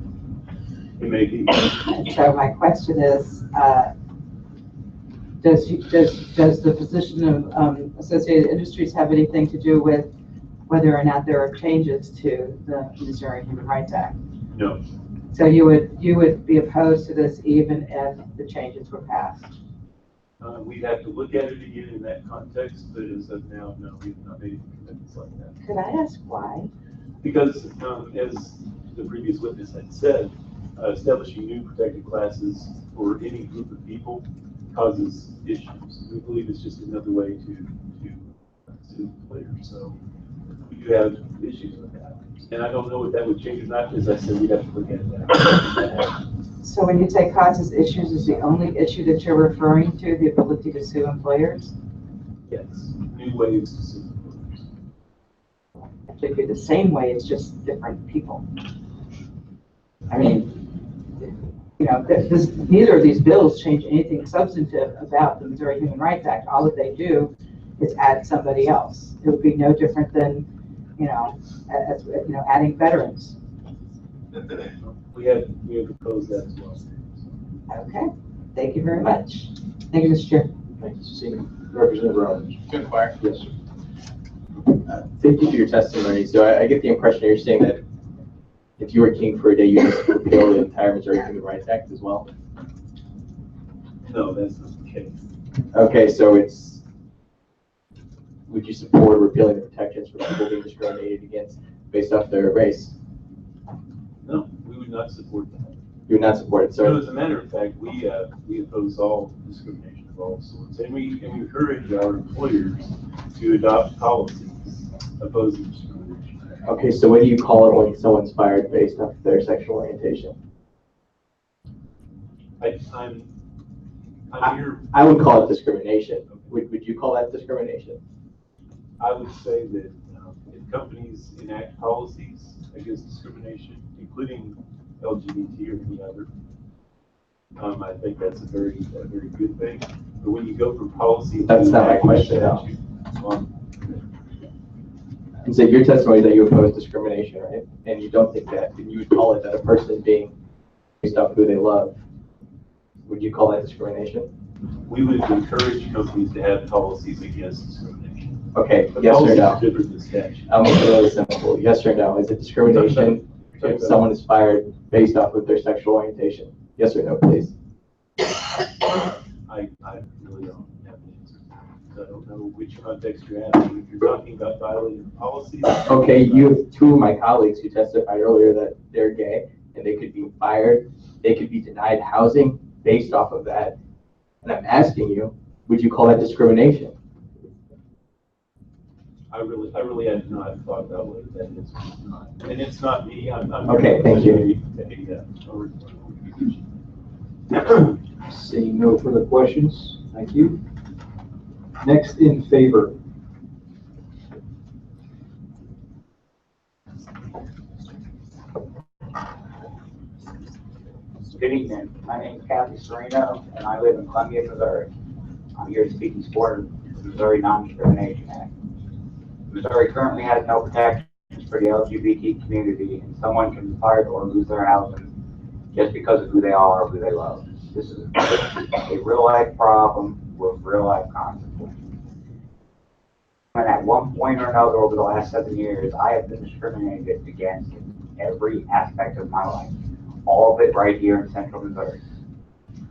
It may be. And so my question is, does the position of Associated Industries have anything to do with whether or not there are changes to the Missouri Human Rights Act? No. So you would be opposed to this even if the changes were passed? We'd have to look at it again in that context, but as of now, no, we've not made any commitments like that. Could I ask why? Because as the previous witness had said, establishing new protected classes for any group of people causes issues. We believe it's just another way to sue players. So we do have issues with that. And I don't know if that would change or not. As I said, we'd have to look at that. So when you say causes issues, is the only issue that you're referring to the ability to sue employers? Yes, new ways to sue employers. It should be the same way, it's just different people. I mean, you know, neither of these bills change anything substantive about the Missouri Human Rights Act. All that they do is add somebody else. It would be no different than, adding veterans. We have proposed that as well. Okay, thank you very much. Thank you, Mr. Chair. Thank you, Cecilia. Representative Roberts. Yes, sir. Thank you for your testimony. So I get the impression you're saying that if you were king for a day, you would repeal the entire Missouri Human Rights Act as well? No, that's not the case. Okay, so would you support repealing the protections for people being discriminated against based off their race? No, we would not support that. You would not support it, So so as a matter of fact, we oppose all discrimination of all sorts, and we encourage our employers to adopt policies opposing discrimination. okay, so what do you call it when someone's fired based off their sexual orientation? I'm here. I would call it discrimination. Would you call that discrimination? I would say that if companies enact policies against discrimination, including LGBT or any other, I think that's a very good thing. But when you go from policy, That's not my question, no. And so your testimony is that you oppose discrimination, right? And you don't think that, and you would call it that a person being based off who they love. Would you call that discrimination? We would encourage companies to have policies against discrimination. Okay, But yes or policies no? are different than statute. I'll make it really simple. Yes or no? Is it discrimination if someone is fired based off of their sexual orientation? Yes or no, please? I really don't have an answer. I don't know which context you're asking. If you're talking about violating policies. Okay, you have two of my colleagues who testified earlier that they're gay and they could be fired. They could be denied housing based off of that. And I'm asking you, would you call that discrimination? I really have not thought about whether that is or not. And it's not me. I'm Okay, thank you. Seeing no further questions, thank you. Next in favor. Good evening. My name is Kathy Serino, and I live in Columbia, Missouri. I'm here to speak in support of the Missouri Non-Discrimination Act. Missouri currently has no protections for the LGBT community, and someone can be fired or lose their housing just because of who they are or who they love. This is a real-life problem with real-life consequences. And at one point or another over the last 7 years, I have been discriminated against in every aspect of my life. All of it right here in central Missouri.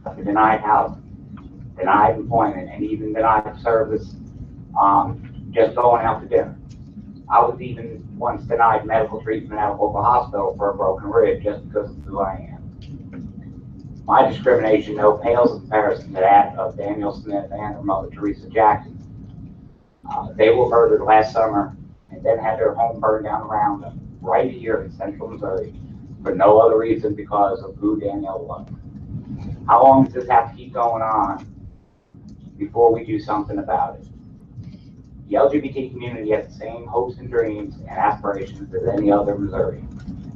I've been denied housing, denied employment, and even denied service, just going out to dinner. I was even once denied medical treatment at a local hospital for a broken rib just because of who I am. My discrimination, though, pales in comparison to that of Daniel Smith and her mother, Teresa Jackson. They were murdered last summer and then had their home burned down around them, right here in central Missouri, for no other reason because of who Danielle was. How long does this have to keep going on before we do something about it? The LGBT community has the same hopes and dreams and aspirations as any other Missouri.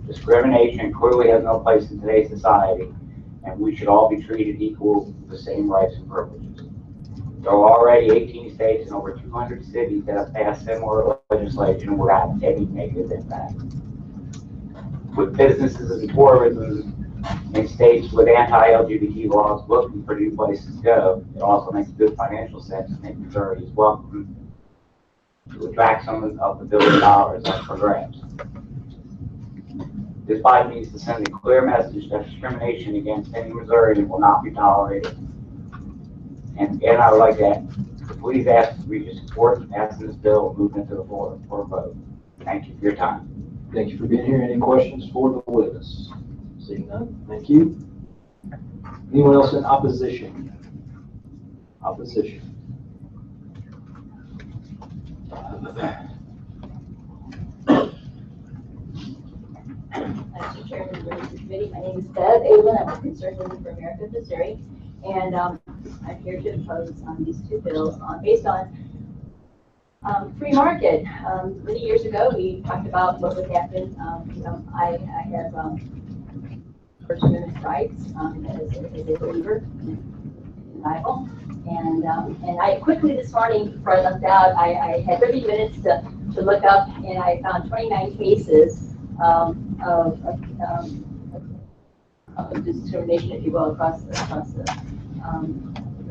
Discrimination clearly has no place in today's society, and we should all be treated equal with the same rights and privileges. There are already 18 states and over 200 cities that have passed similar legislation without any negative impact. With businesses and tourism in states with anti-LGBT laws looking for new places to go, it also makes good financial sense to make Missouri as welcome to attract some of the $1 billion up for grabs. This body needs to send a clear message that discrimination against any Missourian will not be tolerated. And I would like to please ask for you to support passing this bill and moving it to the floor for a vote. Thank you for your time. Thank you for being here. Any questions for the witness? Seeing none, thank you. Anyone else in opposition? Opposition. Mr. Chairman of the Committee, my name is Bev Avon. I'm a concerned woman for America, Missouri, and I'm here to oppose these two bills based on free market. Many years ago, we talked about what would happen. I have First Amendment rights as a believer in the Bible, and I quickly this morning before I left out, I had 30 minutes to look up, and I found 29 cases of discrimination, if you will, across the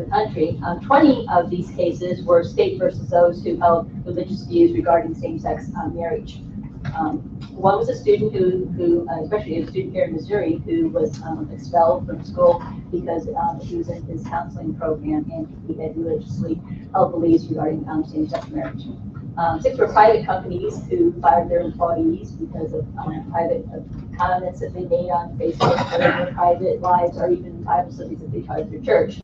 country. 20 of these cases were state versus those who held religious views regarding same-sex marriage. One was a student who especially a student here in Missouri, who was expelled from school because he was in his counseling program and he had religiously held beliefs regarding same-sex marriage. 6 were private companies who fired their employees because of private comments that they made on Facebook or their private lives or even Bible studies that they taught at their church.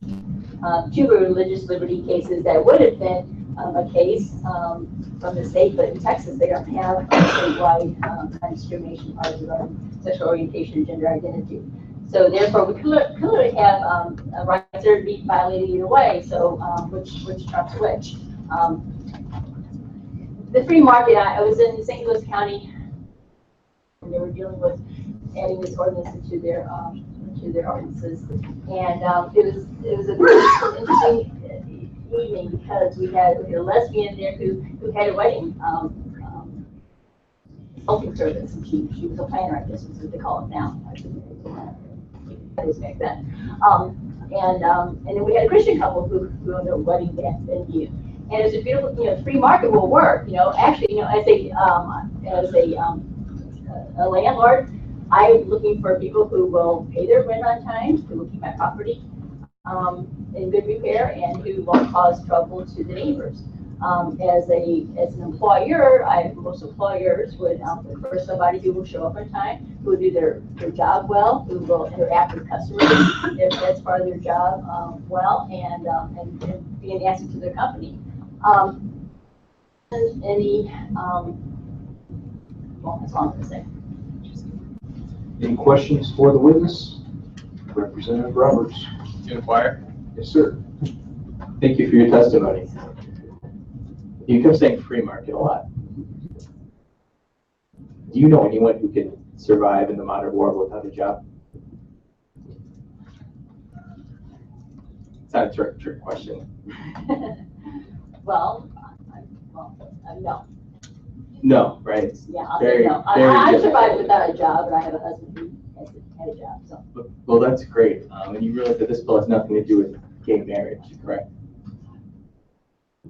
2 were religious liberty cases that would have been a case from the state, but in Texas they don't have a statewide non-discrimination policy regarding sexual orientation and gender identity. So therefore, we clearly have rights that are being violated either way. So which trumps which? The free market. I was in St. Louis County, and they were dealing with adding this ordinance into their ordinances, and it was a very interesting evening because we had a lesbian there who had a wedding consulting service, and she was a planner, I guess is what they call it now. That was back then. And then we had a Christian couple who owned a wedding venue. And it's a beautiful, free market will work. Actually, as a landlord, I'm looking for people who will pay their rent on time, who will keep my property in good repair, and who won't cause trouble to the neighbors. As an employer, most employers would prefer somebody who will show up on time, who will do their job well, who will interact with customers if that's part of their job well, and be an asset to their company. Well, that's all I'm going to say. Any questions for the witness? Representative Roberts. To inquire? Yes, sir. Thank you for your testimony. You kept saying free market a lot. Do you know anyone who can survive in the modern world without a job? It's not a trick question. Well, no. No, right? Yeah, I'll say no. I survived without a job, but I have a husband who had a job. So. Well, that's great. And you realize that this bill has nothing to do with gay marriage, correct?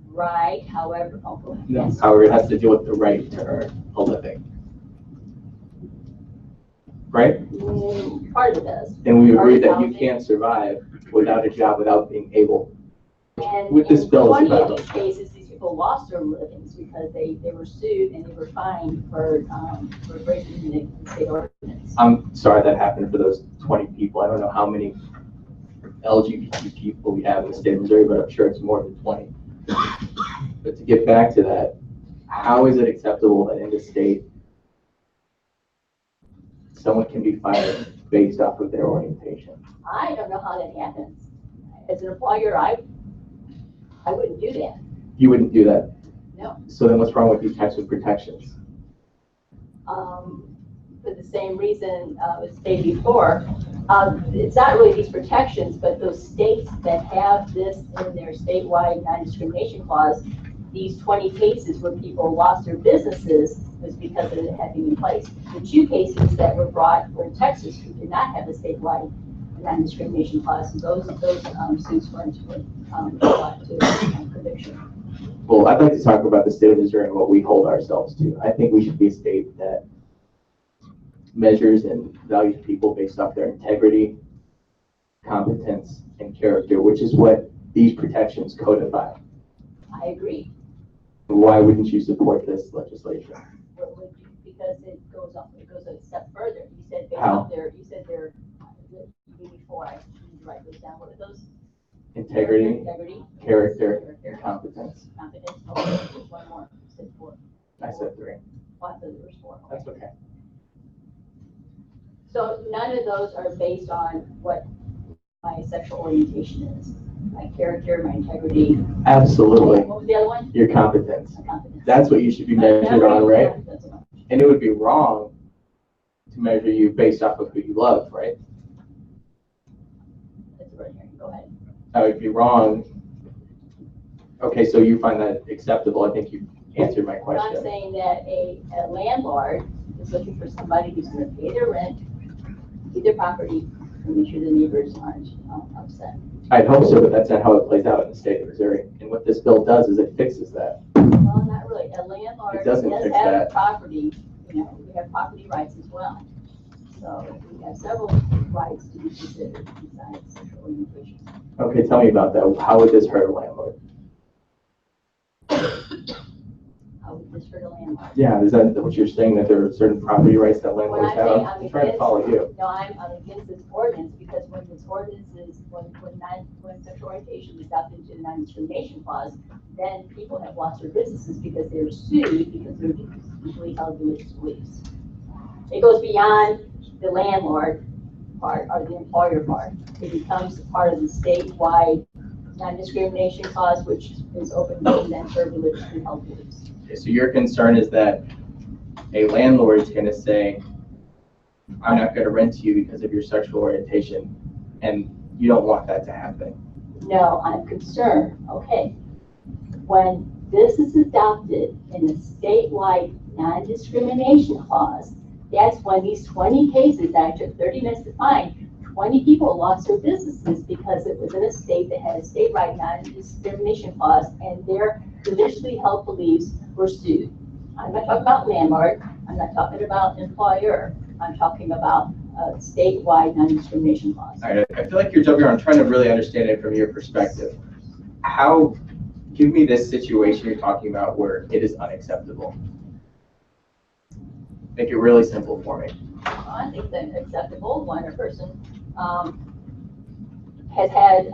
Right. However, No. yes. However, it has to do with the right to earn a living. Right? Part of it does. And we agree that you can't survive without a job, without being able. And With this bill, 20 of these cases, these people lost their livings because they were sued and they were fined for breaking the state ordinance. I'm sorry that happened for those 20 people. I don't know how many LGBT people we have in the state of Missouri, but I'm sure it's more than 20. But to get back to that, how is it acceptable that in this state, someone can be fired based off of their orientation? I don't know how that happens. As an employer, I wouldn't do that. You wouldn't do that? No. So then what's wrong with these types of protections? For the same reason was stated before. It's not really these protections, but those states that have this in their statewide non-discrimination clause, these 20 cases where people lost their businesses was because of it having in place. The 2 cases that were brought were in Texas, who did not have a statewide non-discrimination clause, and those suits were brought to conviction. Well, I'd like to talk about the state of Missouri and what we hold ourselves to. I think we should be a state that measures and values people based off their integrity, competence, and character, which is what these protections codify. I agree. Why wouldn't you support this legislation? What would you, because it goes a step further. You said How? they're before I write those down. What are those? Integrity, character, and competence. competence. Okay, one more. You said 4. I said 3. Well, I said there was 4. That's okay. So none of those are based on what my sexual orientation is. My character, my integrity. Absolutely. What was the other one? Your competence. My competence. That's what you should be measured on, right? And it would be wrong to measure you based off of who you love, right? That's right here. Go ahead. That would be wrong. Okay, so you find that acceptable. I think you answered my I'm question. saying that a landlord is looking for somebody who's going to pay their rent, keep their property, and make sure the neighbors aren't upset. I'd hope so, but that's not how it plays out in the state of Missouri. And what this bill does is it fixes that. Well, not really. A landlord It does doesn't fix have that. property, we have property rights as well. So we have several rights to be considered besides sexual orientation. Okay, tell me about that. How would this hurt a landlord? How would this hurt a landlord? Yeah, is that what you're saying, that there are certain property rights that landlords have? I'm trying to follow you. No, I'm against this ordinance because when this ordinance is, when sexual orientation is up into the non-discrimination clause, then people have lost their businesses because they're sued because they're deeply held religious beliefs. It goes beyond the landlord part or the employer part. It becomes part of the statewide non-discrimination clause, which is open to then for religiously held beliefs. Okay, so your concern is that a landlord is going to say, I'm not going to rent to you because of your sexual orientation, and you don't want that to happen. No, I'm concerned, okay. When this is adopted in the statewide non-discrimination clause, that's when these 20 cases that I took 30 minutes to find, 20 people lost their businesses because it was in a state that had a statewide non-discrimination clause and their religiously held beliefs were sued. I'm not talking about landlord, I'm not talking about employer, I'm talking about a statewide non-discrimination clause. All right, I feel like you're jumping around, trying to really understand it from your perspective. Give me this situation you're talking about where it is unacceptable. Make it really simple for me. I think that's acceptable when a person has had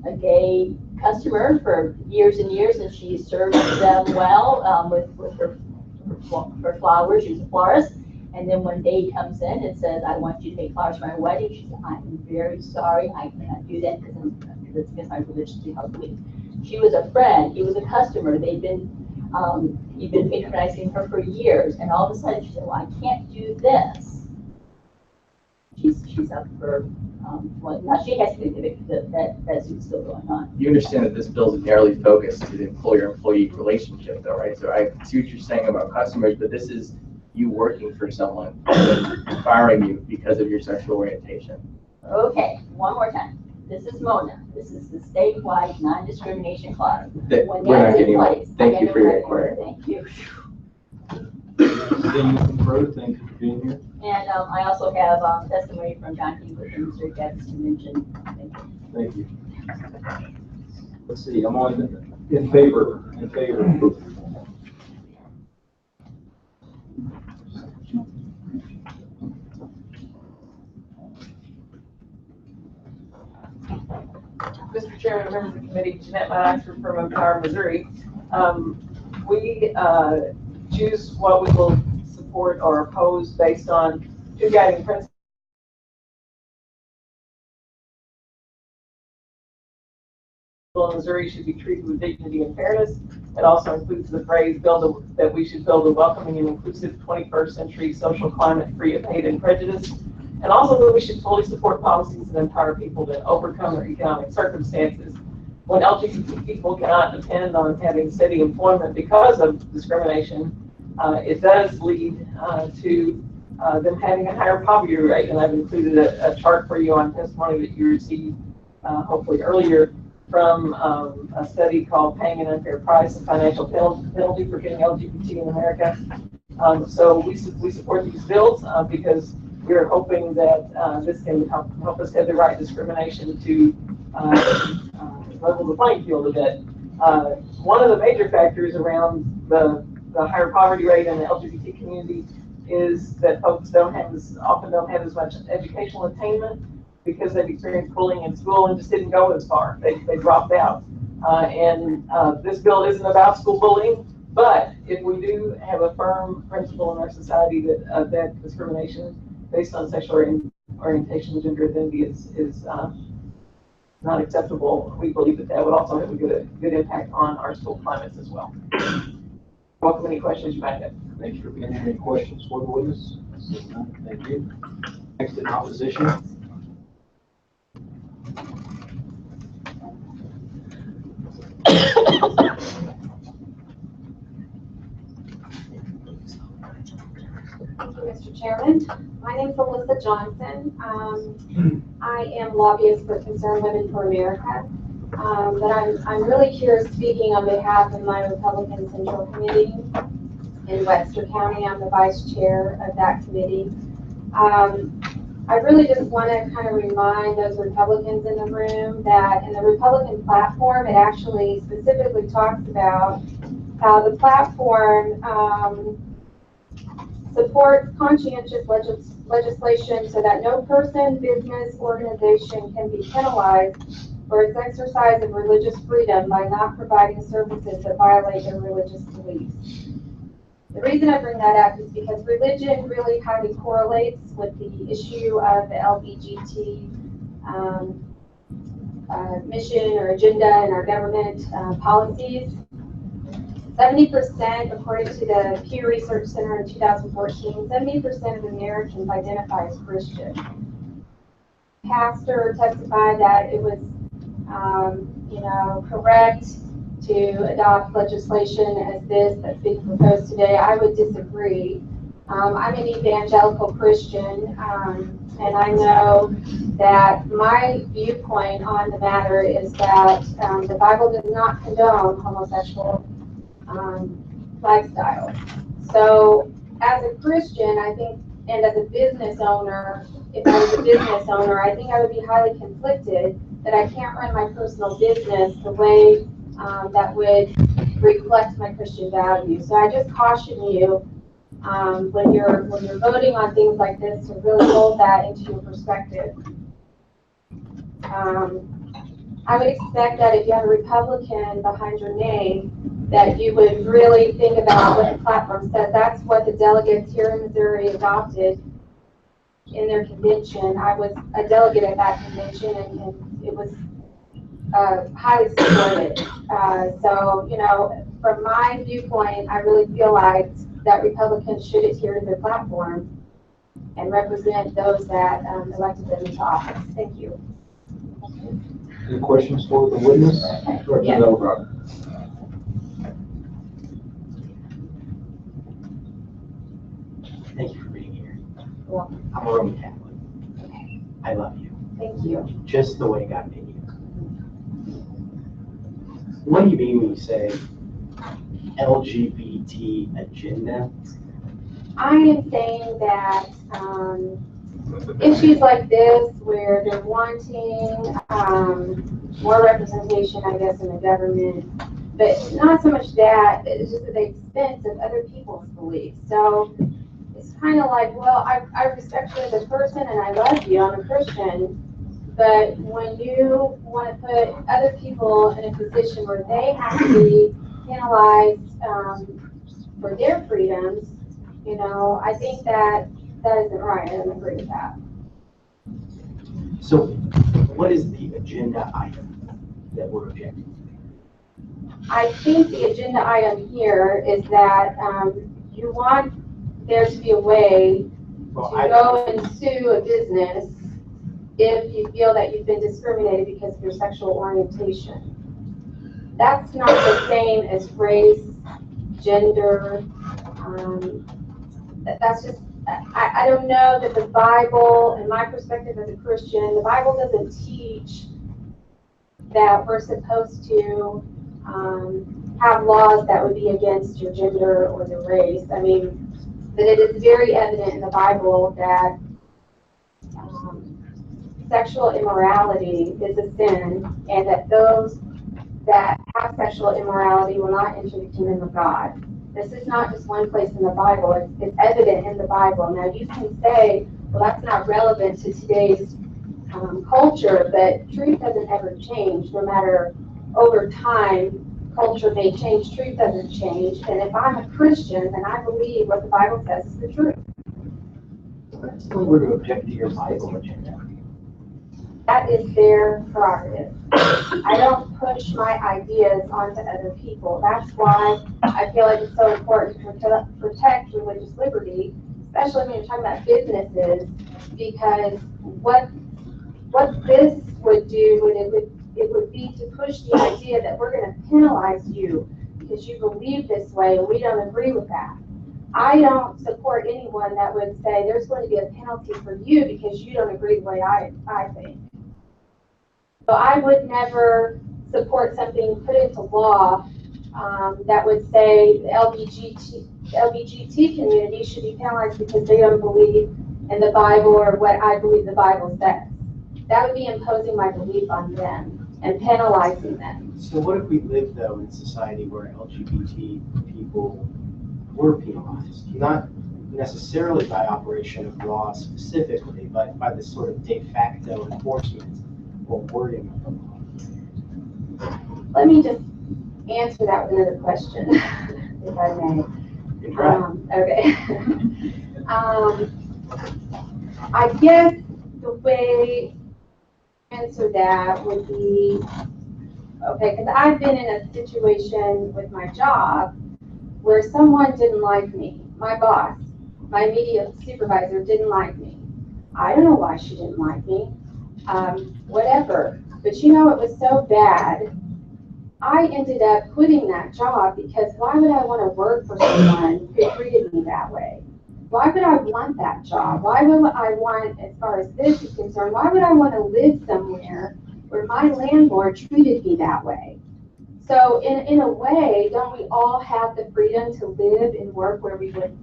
a gay customer for years and years, and she served them well with her flowers. She's a florist. And then when Dave comes in and says, I want you to make flowers for my wedding, she said, I'm very sorry, I cannot do that because it's against my religiously held beliefs. She was a friend, he was a customer, you've been patronizing her for years, and all of a sudden she said, well, I can't do this. She's up for, well, now she has to be convicted, that suit's still going on. You understand that this bill is narrowly focused to the employer-employee relationship though, right? So I see what you're saying about customers, but this is you working for someone and firing you because of your sexual orientation. Okay, one more time. This is Mona. This is the statewide non-discrimination clause. We're not getting it. Thank you for your inquiry. Thank you. Thank you for being here. And I also have testimony from John Kingsford from Mr. Jackson Convention. Thank you. Thank you. Let's see, I'm on In favor, in favor. Mr. Chairman, members of the committee, Jeanette Myers from Empower, Missouri. We choose what we will support or oppose based on two guiding principles. In Missouri should be treated with dignity and fairness. It also includes the phrase that we should build a welcoming and inclusive 21st century social climate free of hate and prejudice. And also that we should fully support policies that empower people to overcome their economic circumstances. When LGBT people cannot depend on having steady employment because of discrimination, it does lead to them having a higher poverty rate. And I've included a chart for you on testimony that you received hopefully earlier from a study called Paying an Unfair Price, a Financial Penalty for Getting LGBT in America. So we support these bills because we're hoping that this can help us have the right discrimination to level the playing field a bit. One of the major factors around the higher poverty rate in the LGBT community is that folks often don't have as much educational attainment because they've experienced bullying in school and just didn't go as far. They dropped out. This bill isn't about school bullying, but if we do have a firm principle in our society that discrimination based on sexual orientation and gender identity is not acceptable, we believe that would also have a good impact on our school climates as well. Welcome any questions you might have. Thank you for being here. Any questions for the witness? Thank you. Next in opposition. Thank you, Mr. Chairman. My name is Alyssa Johnson. I am lobbyist for Concerned Women for America. But I'm really here speaking on behalf of my Republican Central Committee in Webster County. I'm the vice chair of that committee. I really just want to kind of remind those Republicans in the room that in the Republican platform, it actually specifically talks about how the platform supports conscientious legislation so that no person, business, organization can be penalized for its exercise of religious freedom by not providing services that violate their religious beliefs. The reason I bring that up is because religion really highly correlates with the issue of the LGBT mission or agenda in our government policies. 70%, according to the Pew Research Center in 2014, 70% of Americans identify as Christian. Pastor testified that it was, correct to adopt legislation as this that's being proposed today. I would disagree. I'm an evangelical Christian, and I know that my viewpoint on the matter is that the Bible does not condone homosexual lifestyle. So as a Christian, I think, and as a business owner, if I was a business owner, I think I would be highly conflicted that I can't run my personal business the way that would reflect my Christian values. So I just caution you when you're voting on things like this to really hold that into your perspective. I would expect that if you have a Republican behind your name, that you would really think about what the platform says. That's what the delegates here in Missouri adopted in their convention. I was a delegate at that convention, and it was highly supported. So, from my viewpoint, I really feel like that Republicans should adhere to their platform and represent those that elected them into office. Thank you. Any questions for the witness? Yes. Thank you for being here. You're welcome. I'm a Roman Catholic. I love you. Thank you. Just the way God made you. What do you mean when you say LGBT agenda? I am saying that issues like this, where they're wanting more representation, I guess, in the government, But not so much that, it's just at the expense of other people's beliefs. So it's kind of like, well, I respect you as a person and I love you, I'm a Christian, but when you want to put other people in a position where they have to be penalized for their freedoms, you know, I think that isn't right. I don't agree with that. So what is the agenda item that we're objecting to? I think the agenda item here is that you want there to be a way to go and sue a business if you feel that you've been discriminated because of your sexual orientation. That's not the same as race, gender. That's just, I don't know that the Bible, in my perspective as a Christian, the Bible doesn't teach that we're supposed to have laws that would be against your gender or the race. I mean, that it is very evident in the Bible that sexual immorality is a sin, and that those that have sexual immorality will not enter the kingdom of God. This is not just one place in the Bible, it's evident in the Bible. Now you can say, well, that's not relevant to today's culture, but truth doesn't ever change, no matter over time. Culture may change, truth doesn't change, and if I'm a Christian, then I believe what the Bible says is the truth. Let's say we're to object to your Bible agenda. That is their prerogative. I don't push my ideas onto other people. That's why I feel like it's so important to protect religious liberty, especially when you're talking about businesses, because what this would do, it would be to push the idea that we're going to penalize you because you believe this way, and we don't agree with that. I don't support anyone that would say there's going to be a penalty for you because you don't agree the way I think. So I would never support something put into law that would say the LGBT community should be penalized because they don't believe in the Bible or what I believe the Bible says. That would be imposing my belief on them and penalizing them. So what if we live, though, in a society where LGBT people were penalized? Not necessarily by operation of law specifically, but by the sort of de facto enforcement or wording of the law. Let me just answer that with another question, if I may. Okay. I guess the way to answer that would be, okay, because I've been in a situation with my job where someone didn't like me. My boss, my immediate supervisor didn't like me. I don't know why she didn't like me. Whatever. But you know, it was so bad, I ended up quitting that job because why would I want to work for someone who treated me that way? Why would I want that job? Why would I want, as far as this is concerned, why would I want to live somewhere where my landlord treated me that way? So in a way, don't we all have the freedom to live and work where we would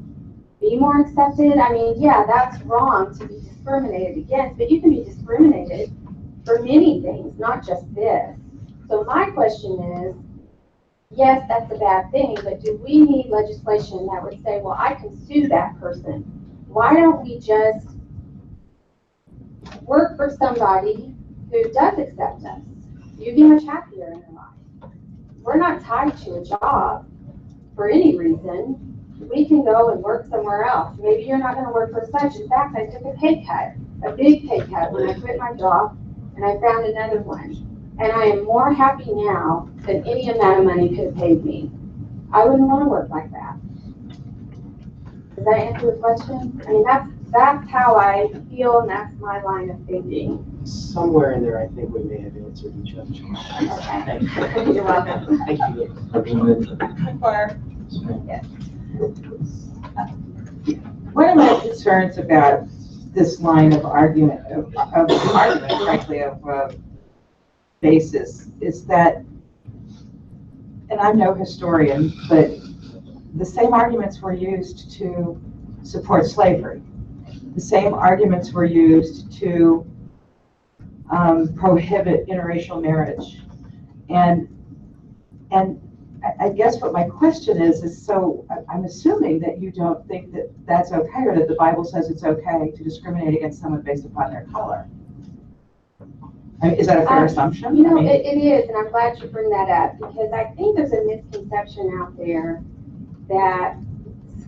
be more accepted? I mean, yeah, that's wrong to be discriminated against, but you can be discriminated for many things, not just this. So my question is, yes, that's a bad thing, but do we need legislation that would say, well, I can sue that person? Why don't we just work for somebody who does accept us? You'd be much happier in your life. We're not tied to a job for any reason. We can go and work somewhere else. Maybe you're not going to work for such. In fact, I took a pay cut, a big pay cut when I quit my job and I found another one. And I am more happy now than any amount of money could have paid me. I wouldn't want to work like that. Does that answer the question? I mean, that's how I feel, and that's my line of thinking. Somewhere in there, I think we may have answered each other's questions. Okay. Thank you. You're welcome. Thank you. One of my concerns about this line of argument, frankly, of basis is that, and I'm no historian, but the same arguments were used to support slavery. The same arguments were used to prohibit interracial marriage. And I guess what my question is so I'm assuming that you don't think that that's okay, or that the Bible says it's okay to discriminate against someone based upon their color. I mean, is that a fair assumption? You know, I mean, it is, and I'm glad you bring that up, because I think there's a misconception out there that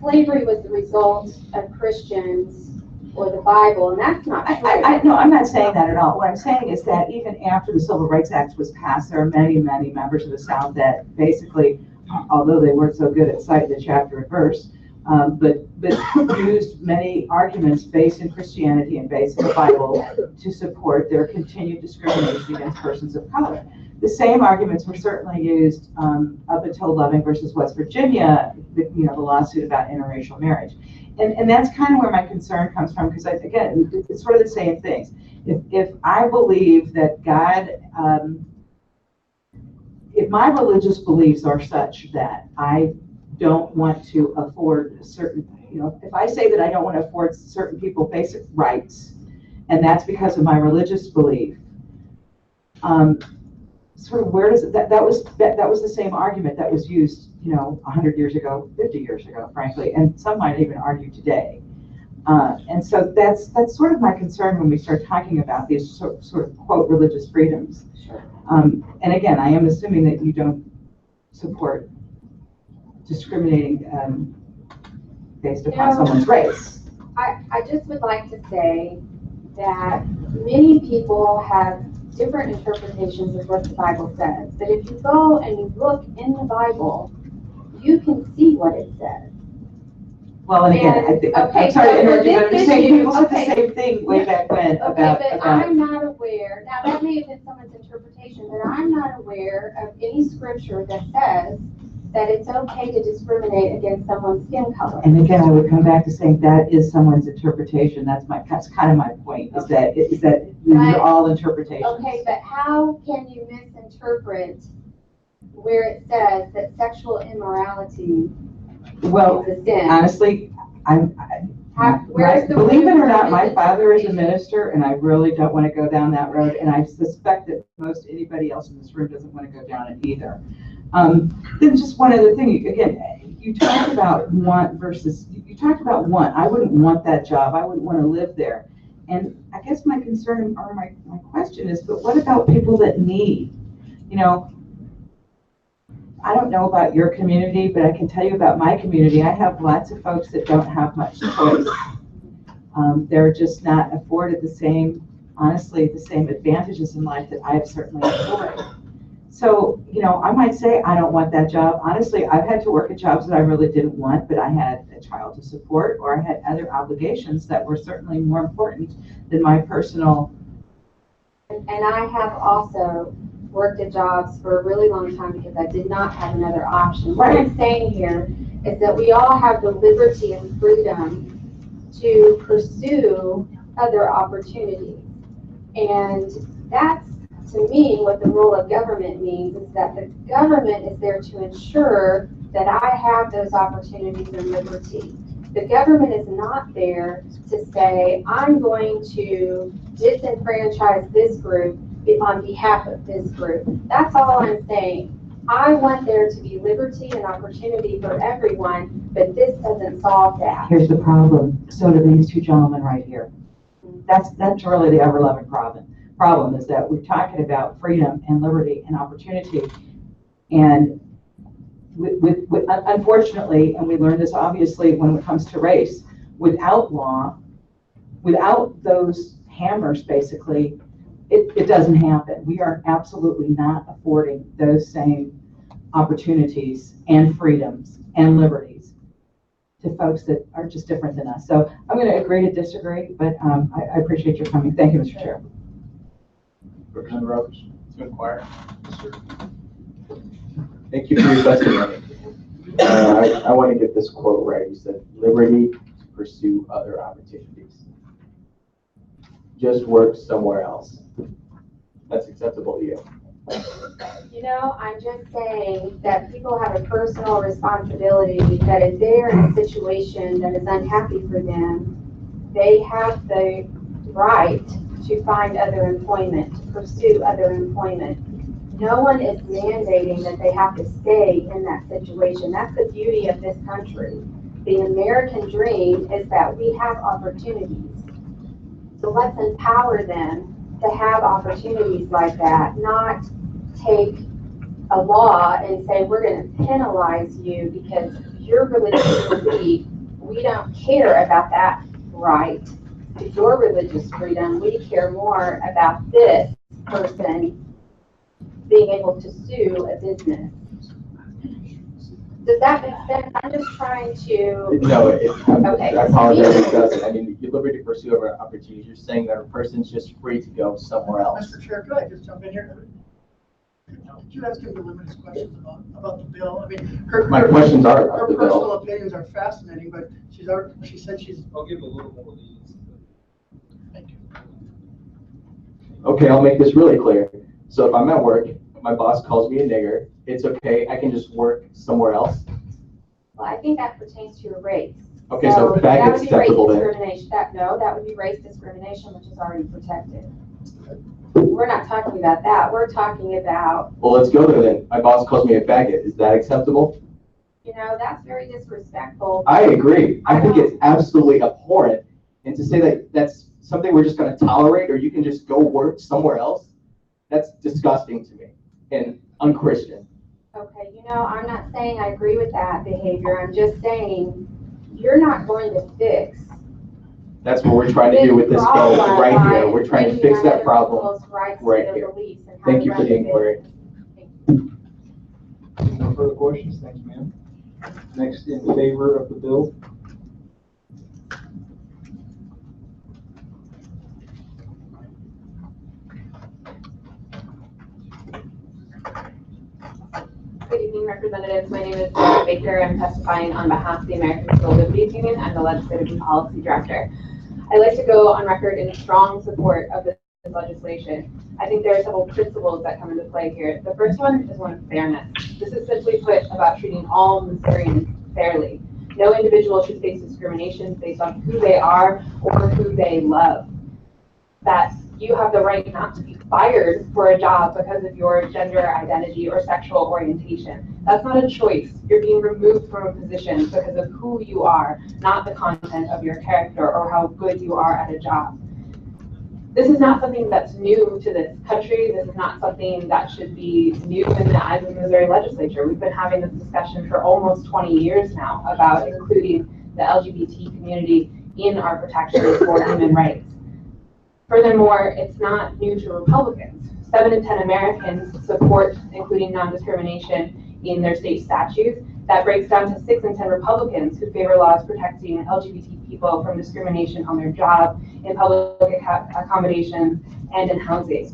slavery was the result of Christians or the Bible, and that's not true. No, I'm not saying that at all. What I'm saying is that even after the Civil Rights Act was passed, there are many, many members of the South that basically, although they weren't so good at citing the chapter and verse, but used many arguments based in Christianity and based in the Bible to support their continued discrimination against persons of color. The same arguments were certainly used up until Loving versus West Virginia, the lawsuit about interracial marriage. And that's kind of where my concern comes from, because again, it's sort of the same things. If I believe that God, if my religious beliefs are such that I don't want to afford certain, if I say that I don't want to afford certain people basic rights, and that's because of my religious belief, sort of where does it, that was the same argument that was used 100 years ago, 50 years ago, frankly, and some might even argue today. And so that's sort of my concern when we start talking about these sort of quote religious freedoms. And again, I am assuming that you don't support discriminating based upon someone's race. I just would like to say that many people have different interpretations of what the Bible says. But if you go and you look in the Bible, you can see what it says. Well, and again, I'm sorry to interrupt you, but I'm just saying people said the same thing way back when about. I'm not aware, now that may have been someone's interpretation, but I'm not aware of any scripture that says that it's okay to discriminate against someone's skin color. And again, I would come back to saying that is someone's interpretation. That's kind of my point, is that these are all interpretations. Okay, but how can you misinterpret where it says that sexual immorality is a sin? Honestly, believe it or not, my father is a minister, and I really don't want to go down that road, and I suspect that most anybody else in this room doesn't want to go down it either. Then just one other thing, again, you talked about want versus, you talked about want. I wouldn't want that job. I wouldn't want to live there. And I guess my concern or my question is, but what about people that need? I don't know about your community, but I can tell you about my community. I have lots of folks that don't have much choice. They're just not afforded honestly, the same advantages in life that I've certainly enjoyed. So, I might say I don't want that job. Honestly, I've had to work at jobs that I really didn't want, but I had a child to support, or I had other obligations that were certainly more important than my personal. And I have also worked at jobs for a really long time because I did not have another option. What I'm saying here is that we all have the liberty and freedom to pursue other opportunities. And that's, to me, what the role of government means, is that the government is there to ensure that I have those opportunities and liberty. The government is not there to say, I'm going to disenfranchise this group on behalf of this group. That's all I'm saying. I want there to be liberty and opportunity for everyone, but this doesn't solve that. Here's the problem. So do these two gentlemen right here. That's really the ever-loving problem is that we're talking about freedom and liberty and opportunity. And unfortunately, and we learned this obviously when it comes to race, without law, without those hammers, basically, it doesn't happen. We are absolutely not affording those same opportunities and freedoms and liberties to folks that are just different than us. So I'm going to agree to disagree, but I appreciate your coming. Thank you, Mr. Chair. Representative Roberts, to inquire. Thank you for your testimony. I want to get this quote right. You said, liberty to pursue other opportunities. Just work somewhere else. That's acceptable to you. I'm just saying that people have a personal responsibility that if they're in a situation that is unhappy for them, they have the right to find other employment, to pursue other employment. No one is mandating that they have to stay in that situation. That's the beauty of this country. The American dream is that we have opportunities. So let's empower them to have opportunities like that, not take a law and say, we're going to penalize you because you're religious belief. We don't care about that right to your religious freedom. We care more about this person being able to sue a business. Does that make sense? I'm just trying to. No, Okay. I apologize, it doesn't. I mean, your liberty to pursue other opportunities, you're saying that a person's just free to go somewhere else. Mr. Chair, could I just jump in here? Did you ask him to limit his questions about the bill? I mean, My questions are about her the bill. personal opinions are fascinating, but she said she's. I'll give a little more of these. Thank you. Okay, I'll make this really clear. So if I'm at work, my boss calls me a nigger, it's okay, I can just work somewhere else? Well, I think that pertains to your race. Okay, so that gets acceptable then. Discrimination. That would be race discrimination, which is already protected. We're not talking about that. We're talking about. Well, let's go there then. My boss calls me a faggot. Is that acceptable? You know, that's very disrespectful. I agree. I think it's absolutely abhorrent. And to say that that's something we're just going to tolerate, or you can just go work somewhere else, that's disgusting to me and unchristian. Okay, you know, I'm not saying I agree with that behavior. I'm just saying you're not going to fix. That's what we're trying to do with this bill right here. We're trying to fix that problem right here. Thank you for the inquiry. No further questions? Thanks, ma'am. Next, in favor of the bill? Good evening, representatives. My name is Sarah Baker. I'm testifying on behalf of the American Civil Liberties Union. I'm the Legislative and Policy Director. I'd like to go on record in strong support of this legislation. I think there are several principles that come into play here. The first one is one of fairness. This is simply put about treating all Missourians fairly. No individual should face discrimination based on who they are or who they love. That you have the right not to be fired for a job because of your gender identity or sexual orientation. That's not a choice. You're being removed from a position because of who you are, not the content of your character or how good you are at a job. This is not something that's new to this country. This is not something that should be new in the eyes of the Missouri legislature. We've been having this discussion for almost 20 years now about including the LGBT community in our protections for human rights. Furthermore, it's not new to Republicans. 7 in 10 Americans support including non-discrimination in their state statutes. That breaks down to 6 in 10 Republicans who favor laws protecting LGBT people from discrimination on their job, in public accommodations, and in housing.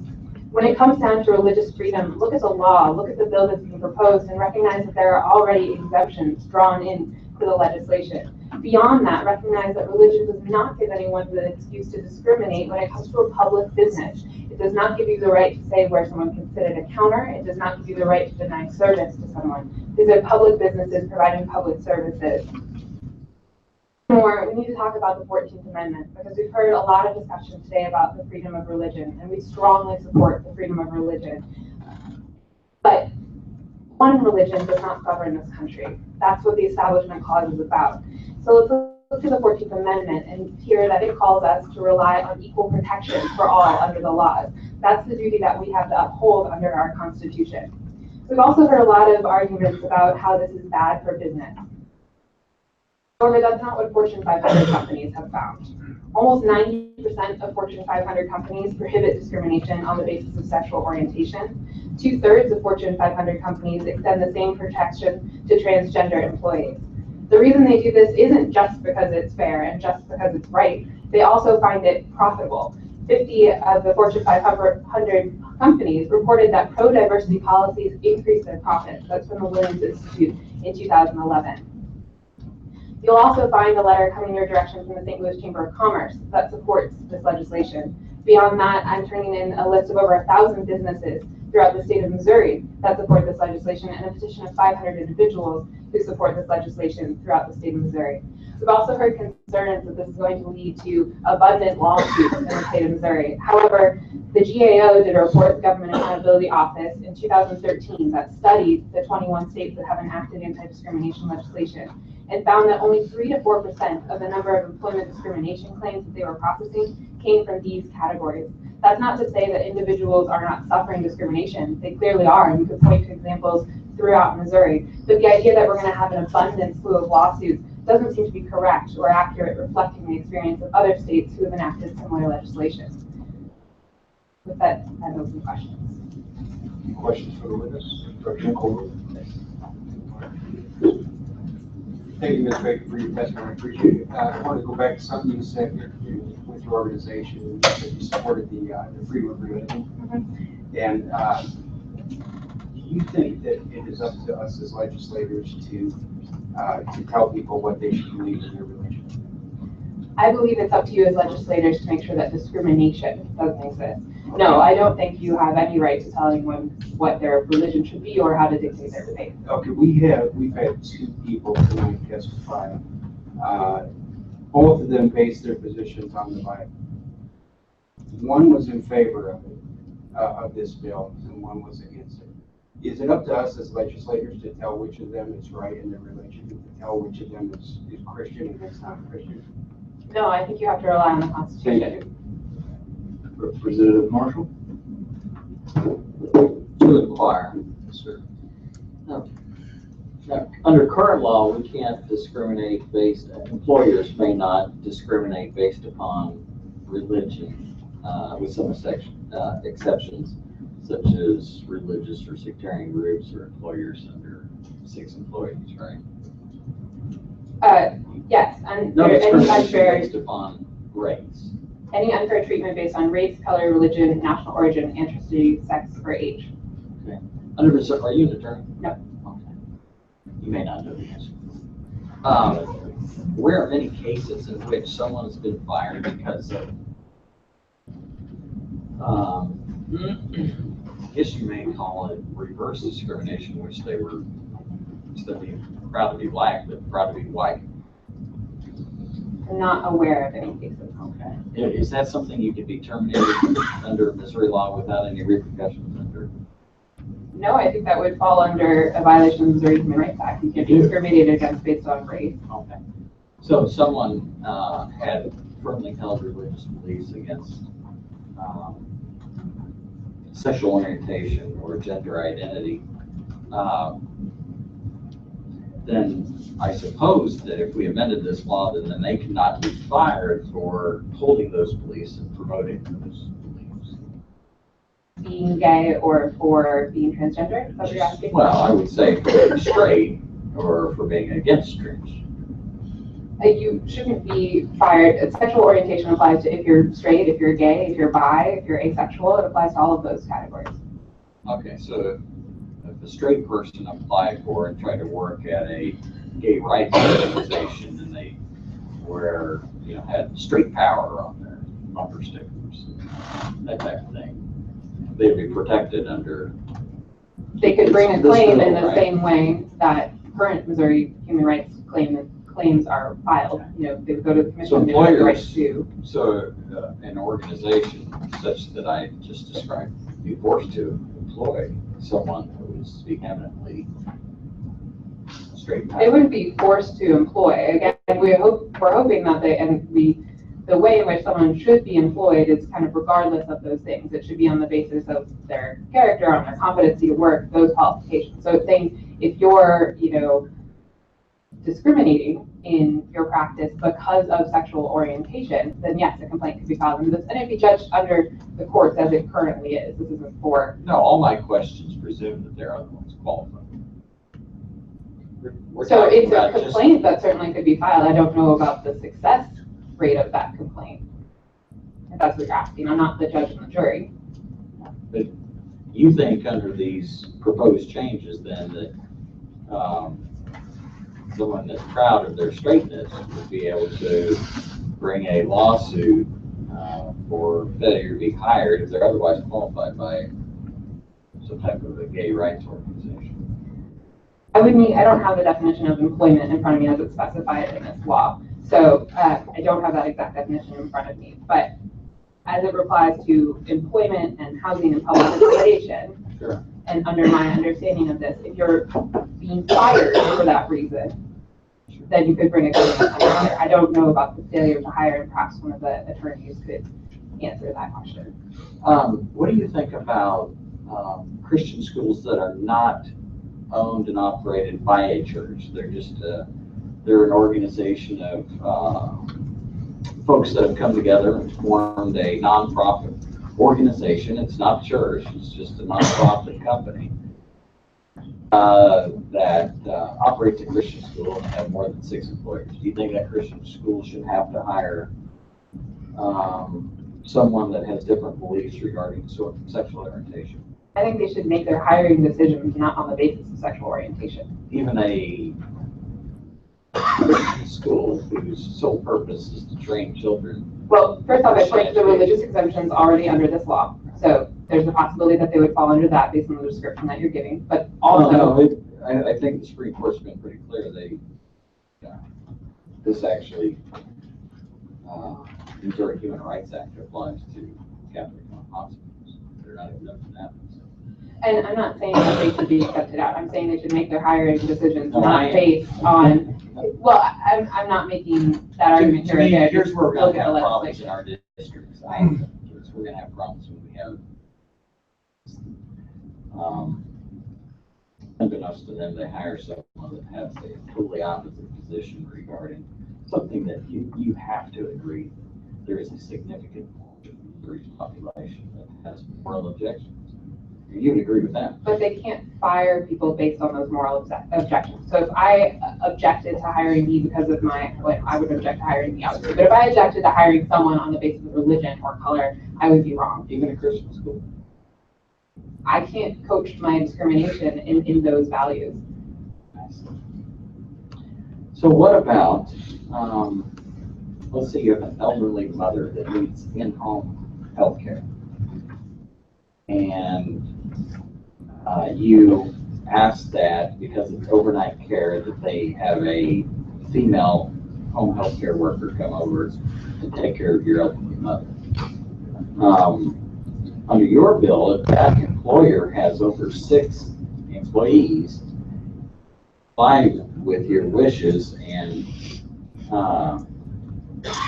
When it comes down to religious freedom, look at the law, look at the bill that's being proposed, and recognize that there are already exemptions drawn in to the legislation. Beyond that, recognize that religion does not give anyone the excuse to discriminate when it comes to a public business. It does not give you the right to say where someone can sit at a counter. It does not give you the right to deny service to someone. These are public businesses providing public services. More, we need to talk about the 14th Amendment because we've heard a lot of discussion today about the freedom of religion, and we strongly support the freedom of religion. But one religion does not govern this country. That's what the Establishment Clause is about. So let's look to the 14th Amendment and hear that it calls us to rely on equal protection for all under the laws. That's the duty that we have to uphold under our Constitution. We've also heard a lot of arguments about how this is bad for business. However, that's not what Fortune 500 companies have found. Almost 90% of Fortune 500 companies prohibit discrimination on the basis of sexual orientation. 2/3 of Fortune 500 companies extend the same protection to transgender employees. The reason they do this isn't just because it's fair and just because it's right. They also find it profitable. 50 of the Fortune 500 companies reported that pro-diversity policies increase their profits. That's from the Williams Institute in 2011. You'll also find a letter coming your direction from the St. Louis Chamber of Commerce that supports this legislation. Beyond that, I'm turning in a list of over 1,000 businesses throughout the state of Missouri that support this legislation and a petition of 500 individuals who support this legislation throughout the state of Missouri. We've also heard concerns that this is going to lead to abundant lawsuits in the state of Missouri. However, the GAO did a report to the Government Accountability Office in 2013 that studied the 21 states that have enacted anti-discrimination legislation and found that only 3 to 4% of the number of employment discrimination claims that they were processing came from these categories. That's not to say that individuals are not suffering discrimination. They clearly are, and we could point to examples throughout Missouri. But the idea that we're going to have an abundant slew of lawsuits doesn't seem to be correct or accurate, reflecting the experience of other states who have enacted similar legislation. With that, I have some questions. Questions for the witness? Representative Colville. Thank you, Ms. Baker, for your testimony. I appreciate it. I want to go back to something you said with your organization. You said you supported the freedom of religion. And do you think that it is up to us as legislators to tell people what they should believe in their religion? I believe it's up to you as legislators to make sure that discrimination doesn't exist. No, I don't think you have any right to tell anyone what their religion should be or how to dictate their debate. Okay, we've had 2 people tonight testify. Both of them based their positions on the Bible. One was in favor of it, of this bill, and one was against it. Is it up to us as legislators to tell which of them is right in their religion, to tell which of them is Christian and is not Christian? No, I think you have to rely on the Constitution. Representative Marshall? To inquire. Sir. No. Now, under current law, we can't discriminate employers may not discriminate based upon religion, with some exceptions, such as religious or sectarian groups or employers under 6 employees, right? Yes, and No any discrimination unfair, based upon race. any unfair treatment based on race, color, religion, national origin, ancestry, sex, or age. Okay. Under Missouri, are you an attorney? No. Okay. You may not know the answer. Where are many cases in which someone has been fired because of, I guess you may call it reverse discrimination, which they were, instead of being proud to be black, but proud to be white. I'm not aware of any cases. Okay. Is that something you could be terminated under Missouri law without any repercussions under? No, I think that would fall under a violation of the Missouri Human Rights Act. You can't be discriminated against based on race. Okay. So if someone had firmly held religious beliefs against sexual orientation or gender identity, then I suppose that if we amended this law, then they could not be fired for holding those beliefs and promoting those beliefs. Being gay or for being transgender? Is that what you're asking? Well, I would say for being straight or for being against transgender. You shouldn't be fired. Sexual orientation applies to if you're straight, if you're gay, if you're bi, if you're asexual. It applies to all of those categories. Okay, so if a straight person applied for and tried to work at a gay rights organization and they had straight power on their bumper stickers, that type of thing, they'd be protected under. They could bring a claim in the right? same way that current Missouri human rights claims are filed. They would go to the commission. So they would have the right employers, to. so an organization such that I just described, be forced to employ someone who is vehemently straight. They wouldn't be forced to employ. Again, we're hoping that the way in which someone should be employed is kind of regardless of those things. It should be on the basis of their character, on their competency to work, those qualifications. So it's saying if you're, discriminating in your practice because of sexual orientation, then yes, a complaint could be filed under this, and it'd be judged under the courts as it currently is. This isn't for. No, all my questions presume that they're otherwise qualified. So it's a complaint that certainly could be filed. I don't know about the success rate of that complaint. If that's what you're asking. I'm not the judge and the jury. But you think under these proposed changes then that someone that's proud of their straightness would be able to bring a lawsuit for failure to be hired if they're otherwise qualified by some type of a gay rights organization? I don't have the definition of employment in front of me as it's specified in this law. So I don't have that exact definition in front of me, but as it applies to employment and housing and public accommodation, Sure. and under my understanding of this, if you're being fired for that reason, then you could bring a government under. I don't know about the failure to hire, and perhaps one of the attorneys could answer that question. What do you think about Christian schools that are not owned and operated by a church? They're just they're an organization of folks that have come together and formed a nonprofit organization. It's not church, it's just a nonprofit company that operates a Christian school and have more than 6 employees. Do you think that Christian school should have to hire someone that has different beliefs regarding sexual orientation? I think they should make their hiring decisions not on the basis of sexual orientation. Even a school whose sole purpose is to train children. Well, first off, I point to the religious exemptions already under this law. So there's a possibility that they would fall under that based on the description that you're giving, but also. I think the Supreme Court's been pretty clear. This actually, Missouri Human Rights Act applies to Catholic hospitals. They're not exempt from that. And I'm not saying that they should be accepted out. I'm saying they should make their hiring decisions not based on, well, I'm not making that argument here. Again, here's where we're going look to at have the problems in legislation. our districts. We're going to have problems when we have, unbeknownst to them, they hire someone that has a totally opposite position regarding something that you have to agree. There is a significant portion of the Missouri population that has moral objections. You would agree with that. But they can't fire people based on those moral objections. So if I objected to hiring you because of my, I would object to hiring you. But if I objected to hiring someone on the basis of religion or color, I would be wrong. Even a Christian school. I can't coach my discrimination in those values. So what about, let's say you have an elderly mother that needs in-home health care. And you ask that because it's overnight care that they have a female home health care worker come over to take care of your elderly mother. Under your bill, if that employer has over 6 employees, 5 with your wishes, and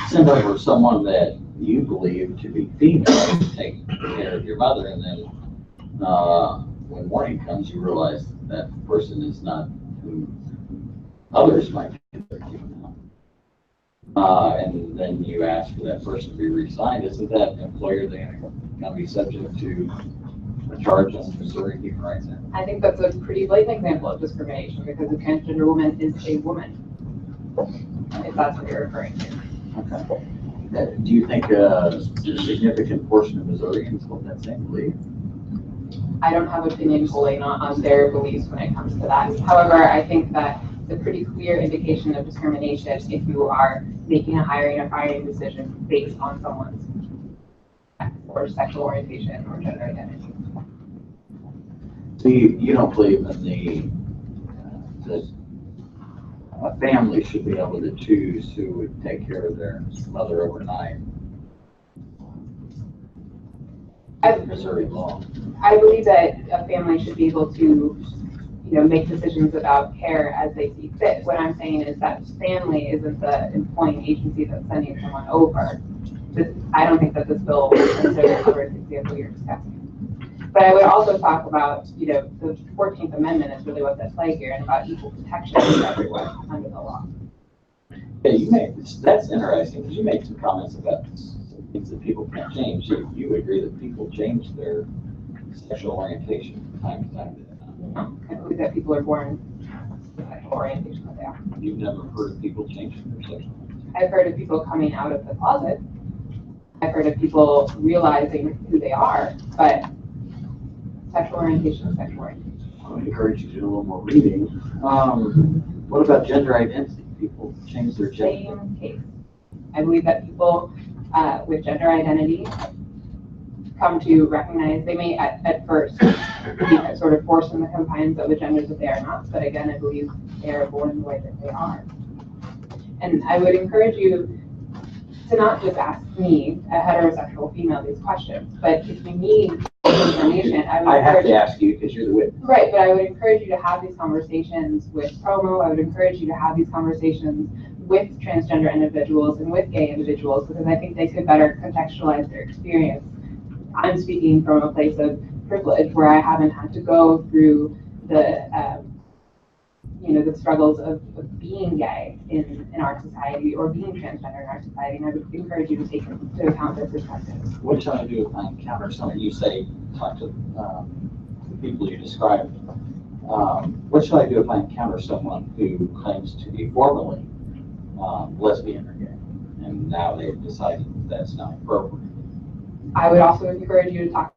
send over someone that you believe to be female to take care of your mother, and then when morning comes, you realize that person is not who others might consider female. And then you ask for that person to be re-signed. Isn't that employer then going to be subject to a charge on the Missouri Human Rights Act? I think that's a pretty blatant example of discrimination because a transgender woman is a woman, if that's what you're referring to. Okay. Do you think a significant portion of Missourians hold that same belief? I don't have opinion fully on their beliefs when it comes to that. However, I think that it's a pretty clear indication of discrimination if you are making a hiring or firing decision based on someone's or sexual orientation or gender identity. So you don't believe in that a family should be able to choose who would take care of their mother overnight? Missouri law. I believe that a family should be able to, make decisions about care as they see fit. What I'm saying is that family isn't the employing agency that's sending someone over. I don't think that this bill necessarily covers the example you're discussing. But I would also talk about, the 14th Amendment is really what's at play here and about equal protection for everyone under the law. Yeah, that's interesting because you made some comments about things that people can't change. So you agree that people change their sexual orientation from time to time? I believe that people are born with sexual orientation that they are. You've never heard of people changing their sexual orientation? I've heard of people coming out of the closet. I've heard of people realizing who they are, but sexual orientation is sexual orientation. I would encourage you to do a little more reading. What about gender identity? People change their gender. Same case. I believe that people with gender identity come to recognize, they may at first be sort of forced in the confines of the genders that they are not, but again, I believe they are born the way that they are. And I would encourage you to not just ask me, a heterosexual female, these questions, but if you need information, I have to ask you because you're the witness. Right, but I would encourage you to have these conversations with promo. I would encourage you to have these conversations with transgender individuals and with gay individuals, because I think they could better contextualize their experience. I'm speaking from a place of privilege where I haven't had to go through the the struggles of being gay in our society or being transgender in our society, and I would encourage you to take into account their perspectives. What shall I do if I encounter someone, you say, talk to the people you described, what shall I do if I encounter someone who claims to be formally lesbian or gay, and now they've decided that's not appropriate? I would also encourage you to talk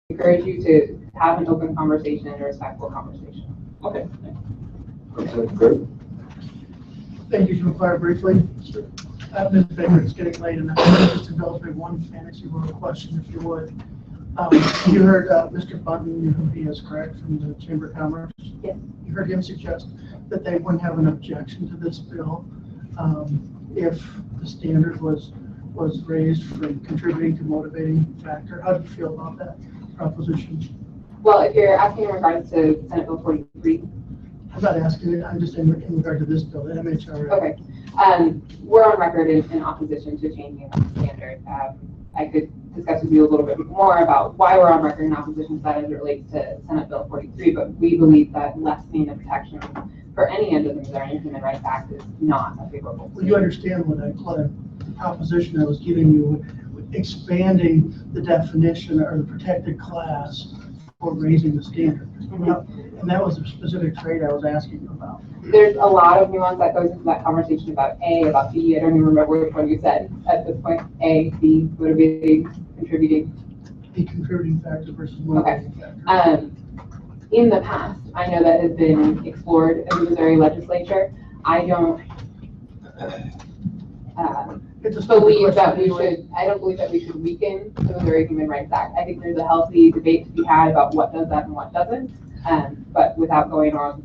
encourage you to have an open conversation and a respectful conversation. Okay. Thank you. To inquire briefly. Ms. Baker, it's getting late, and I just indulge me one fantasy world question, if you would. You heard Mr. Bunton, who he is correct, from the Chamber of Commerce. Yes. You heard him suggest that they wouldn't have an objection to this bill if the standard was raised from contributing to motivating factor. How do you feel about that proposition? Well, if you're asking in regards to Senate Bill 43. I'm not asking it, I'm just in regard to this bill, the MHRA. Okay. We're on record in opposition to changing the standard. I could discuss with you a little bit more about why we're on record in opposition to that as it relates to Senate Bill 43, but we believe that lessening the protections for any end of the Missouri Human Rights Act is not a favorable. Well, you understand what opposition I was giving you, expanding the definition or the protected class for raising the standard. And that was a specific trait I was asking about. There's a lot of nuance that goes into that conversation about A, about B. I don't even remember which one you said at this point. A, B, motivating, contributing. The contributing factor versus motivating factor. In the past, I know that has been explored in the Missouri legislature. I don't believe that we should. I don't believe that we should weaken the Missouri Human Rights Act. I think there's a healthy debate to be had about what does that and what doesn't. But without going on,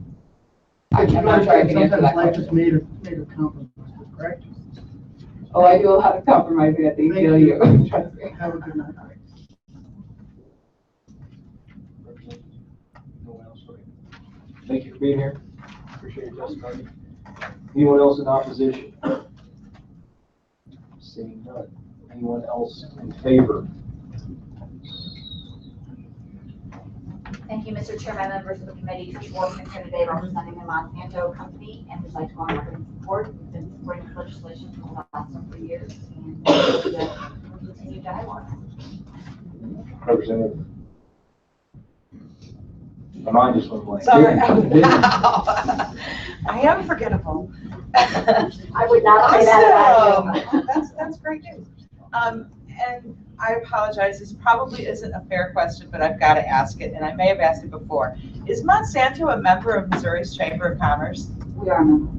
I'm not sure I can answer that question. Sometimes life is made of compromises, correct? Oh, I do a lot of compromising at the ACLU. Trust me. Have a good night. Thank you for being here. Appreciate your testimony. Anyone else in opposition? Seeing none. Anyone else in favor? Thank you, Mr. Chairman, members of the committee. Trish Wolfman here today representing the Monsanto Company, and would like to go on record in support. We've been supporting this legislation for the last several years, and we'll continue dialogue. Representative. My mind just went blank. Sorry. I am forgettable. I would not say that about you. That's great news. And I apologize, this probably isn't a fair question, but I've got to ask it, and I may have asked it before. Is Monsanto a member of Missouri's Chamber of Commerce? We are a member.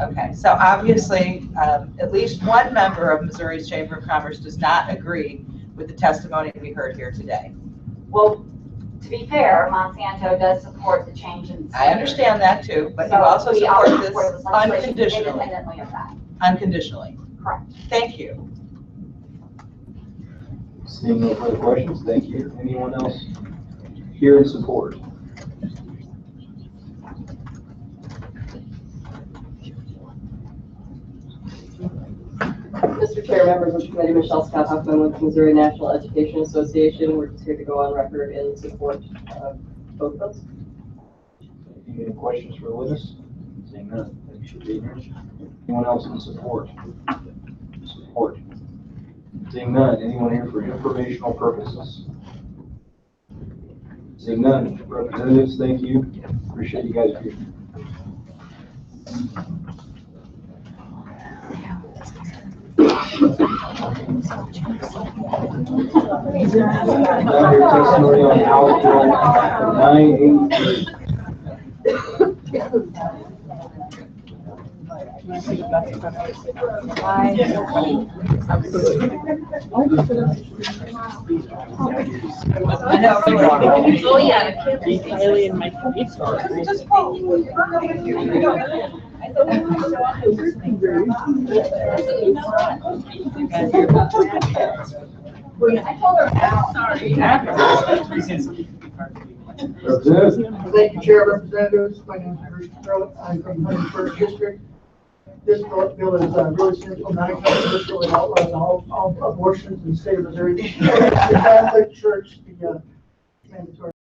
Okay, so obviously, at least one member of Missouri's Chamber of Commerce does not agree with the testimony we heard here today. Well, to be fair, Monsanto does support the change in the I understand that too, but you also support this unconditionally. Independently of that. Unconditionally. Correct. Thank you. Seeing no further questions, thank you. Anyone else here in support? Mr. Chair, members of the committee, Michelle Scott Huffman with the Missouri National Education Association. We're just here to go on record in support of both of us. Any questions for the witness? Seeing none, thank you for being here. Anyone else in support? Support. Seeing none, anyone here for informational purposes? Seeing none, representatives, thank you. Appreciate you guys being here. Testimony on House Bill 983. Oh, yeah. Highly in my face. Just call. I told her now. Sorry. Thank you, Chair, Representatives. My name is Bruce Throat. I'm from 101st District. This bill is really simple, non-controversial. It outlaws all abortions in the state of Missouri. The Catholic Church, the mandatory